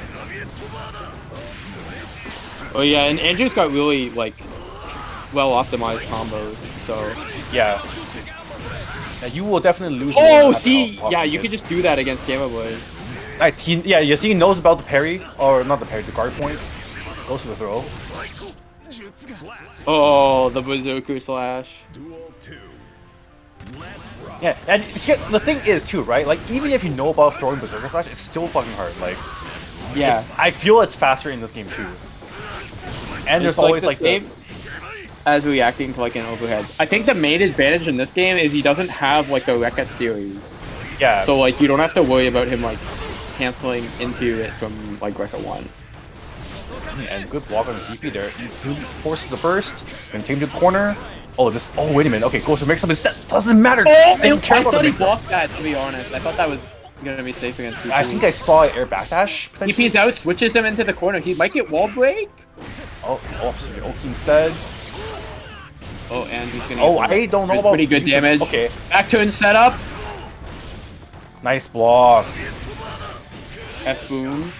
Oh yeah, and Andrew's got really well optimized combos. So yeah, you will definitely lose. Oh, see, yeah, you can just do that against Gamma Boy. Nice. Yasin knows about the parry, or not the parry, the guard point. Goes to the throw. Oh, the Berserker slash. Yeah, and the thing is too, right? Even if you know about throwing Berserker slash, it's still fucking hard. Yeah, I feel it's faster in this game too. And there's always the same as reacting to an overhead. I think the main advantage in this game is he doesn't have a Rekka series. Yeah. So you don't have to worry about him canceling into it from Rekka 1. And good block on the DP there. He forces the burst, continue to the corner. Oh, wait a minute. Okay, goes to mix up instead. Doesn't matter. Doesn't care about the he mix up. blocked that, to be honest. I thought that was gonna be safe against DP. I think I saw an air backdash. DP's out, switches him into the corner. He might get wall break. Oh, Oki instead. Oh, and he's gonna. Oh, I don't know about pretty good damage. Okay. Back turn setup. Nice blocks. F boom.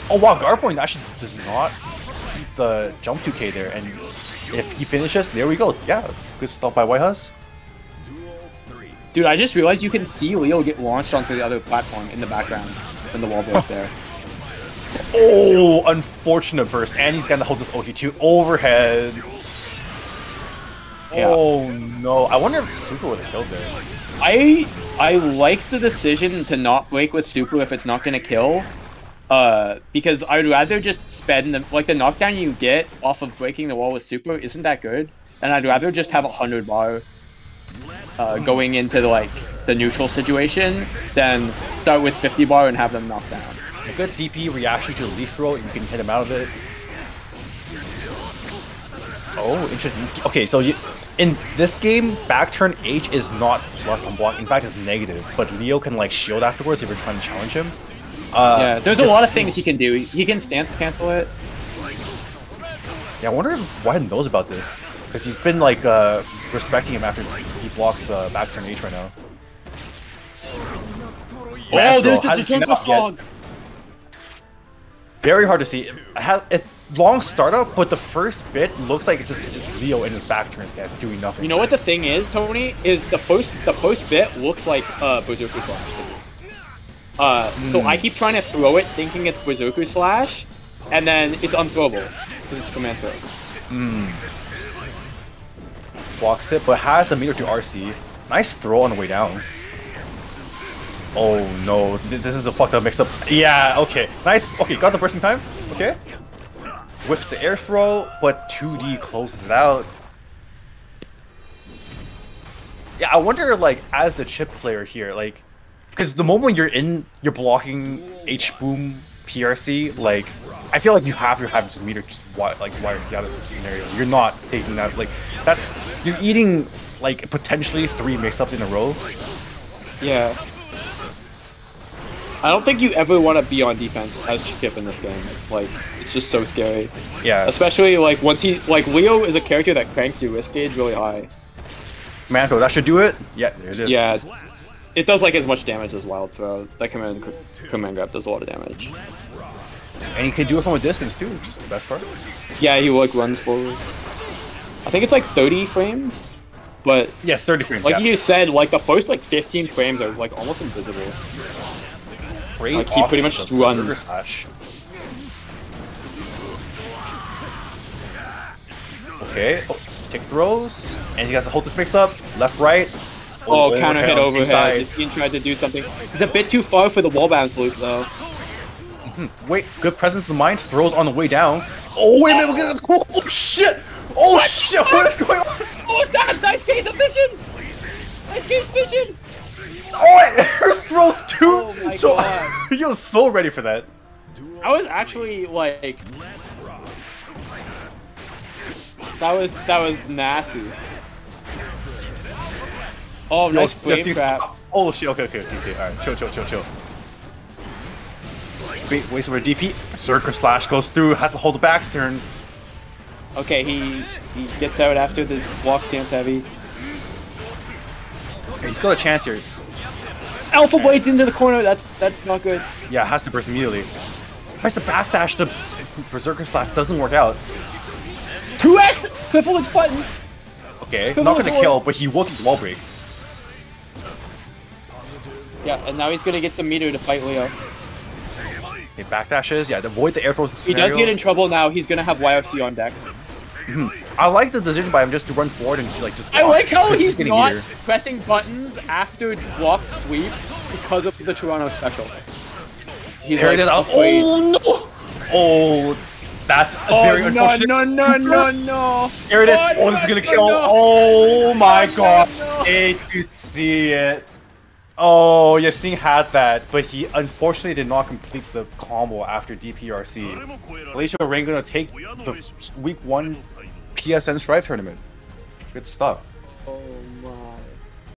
Oh wow, guard point actually does not beat the jump 2K there, and if he finishes, there we go. Yeah, good stuff by YHuss. Dude, I just realized you can see Leo get launched onto the other platform in the background when the wall break there. Oh, unfortunate burst, and he's gonna hold this Oki too. Overhead. Yeah. Oh no, I wonder if Super would have killed there. I like the decision to not break with Super if it's not gonna kill. Because I would rather just spend the knockdown you get off of breaking the wall with Super isn't that good, and I'd rather just have 100 bar going into the neutral situation than start with 50 bar and have them knocked down. A good DP reaction to the leaf throw, you can hit him out of it. Oh, interesting. Okay, so in this game, back turn H is not plus on block. In fact, it's negative. But Leo can shield afterwards if you're trying to challenge him. Yeah, there's a just- lot of things he can do. He can stance cancel it. Yeah, I wonder if YHuss knows about this. Because he's been, like, respecting him after he blocks back turn H right now. Oh, there's the hasn't seen jungle that yet. slog. Very hard to see. It long startup, but the first bit looks like it's Leo in his back turn stance doing nothing. You know what the thing is, Tony? Is the first bit looks like Berserker Slash. So I keep trying to throw it thinking it's Berserker Slash, and then it's unthrowable because it's command throw. Blocks it, but has the meter to RC. Nice throw on the way down. Oh no, this is a fucked up mix-up. Yeah, okay. Nice. Okay, got the bursting time. Okay. With the air throw, but 2D closes it out. Yeah, I wonder, like, as the Chipp player here, like, because the moment you're blocking H-boom PRC, like, I feel like you have to have just meter just like YRC out of this scenario. You're not taking that, like, you're eating, like, potentially 3 mix-ups in a row. Yeah. I don't think you ever want to be on defense as Chipp in this game. Like, it's just so scary. Yeah. Especially, like, once Leo is a character that cranks your risk gauge really high. Manto, that should do it? Yeah, there it is. Yeah. It does, like, as much damage as Wild Throw. That command grab does a lot of damage. And you can do it from a distance, too, which is the best part. Yeah, he, like, runs forward. I think it's, like, 30 frames. But, Yes, 30 frames, like yeah. you said, like, the first, like, 15 frames are, like, almost invisible. Great Like, he pretty much off just runs. Burger Slash. Okay, tick throws, and he has to hold this mix up, left, right. Oh, counter hit on the same overhead. side. Just tried to do something. He's a bit too far for the wall bounce loop, though. Wait, good presence of mind, throws on the way down. Oh, wait a minute, we're gonna. Oh, shit! Oh, shit, what is going on? Oh, that nice case of vision! Nice case vision! Oh, her throws too! Oh my God. He was so ready for that. I was actually, like... That was nasty. Oh, nice Just flame trap. Oh shit, okay, alright, chill. Wait for a DP. Berserker Slash goes through, has to hold the back turn. Okay, he gets out after this block stance heavy. Okay, he's got a chance here. Alpha blades into the corner, that's not good. Yeah, has to burst immediately. Tries to backdash the Berserker Slash, doesn't work out. 2S! Privilege button! Okay, not gonna kill, but he will get wall break. Yeah, and now he's gonna get some meter to fight Leo. Okay, backdashes, yeah, avoid the air throws in He scenario. does get in trouble now, he's gonna have YOC on deck. I like the decision by him just to run forward and like just block, I like how 'cause he's getting not meter. pressing buttons after block sweep because of the Toronto special. He's There like, it is. Oh no! Oh, that's very unfortunate. no. Here it is. Oh, Oh, this is gonna kill. no. Oh my Oh, god. no. Hate to see it. Oh, Yassine had that, but he unfortunately did not complete the combo after DPRC. GlacialReign gonna take the week 1 PSN Strive tournament. Good stuff. Oh.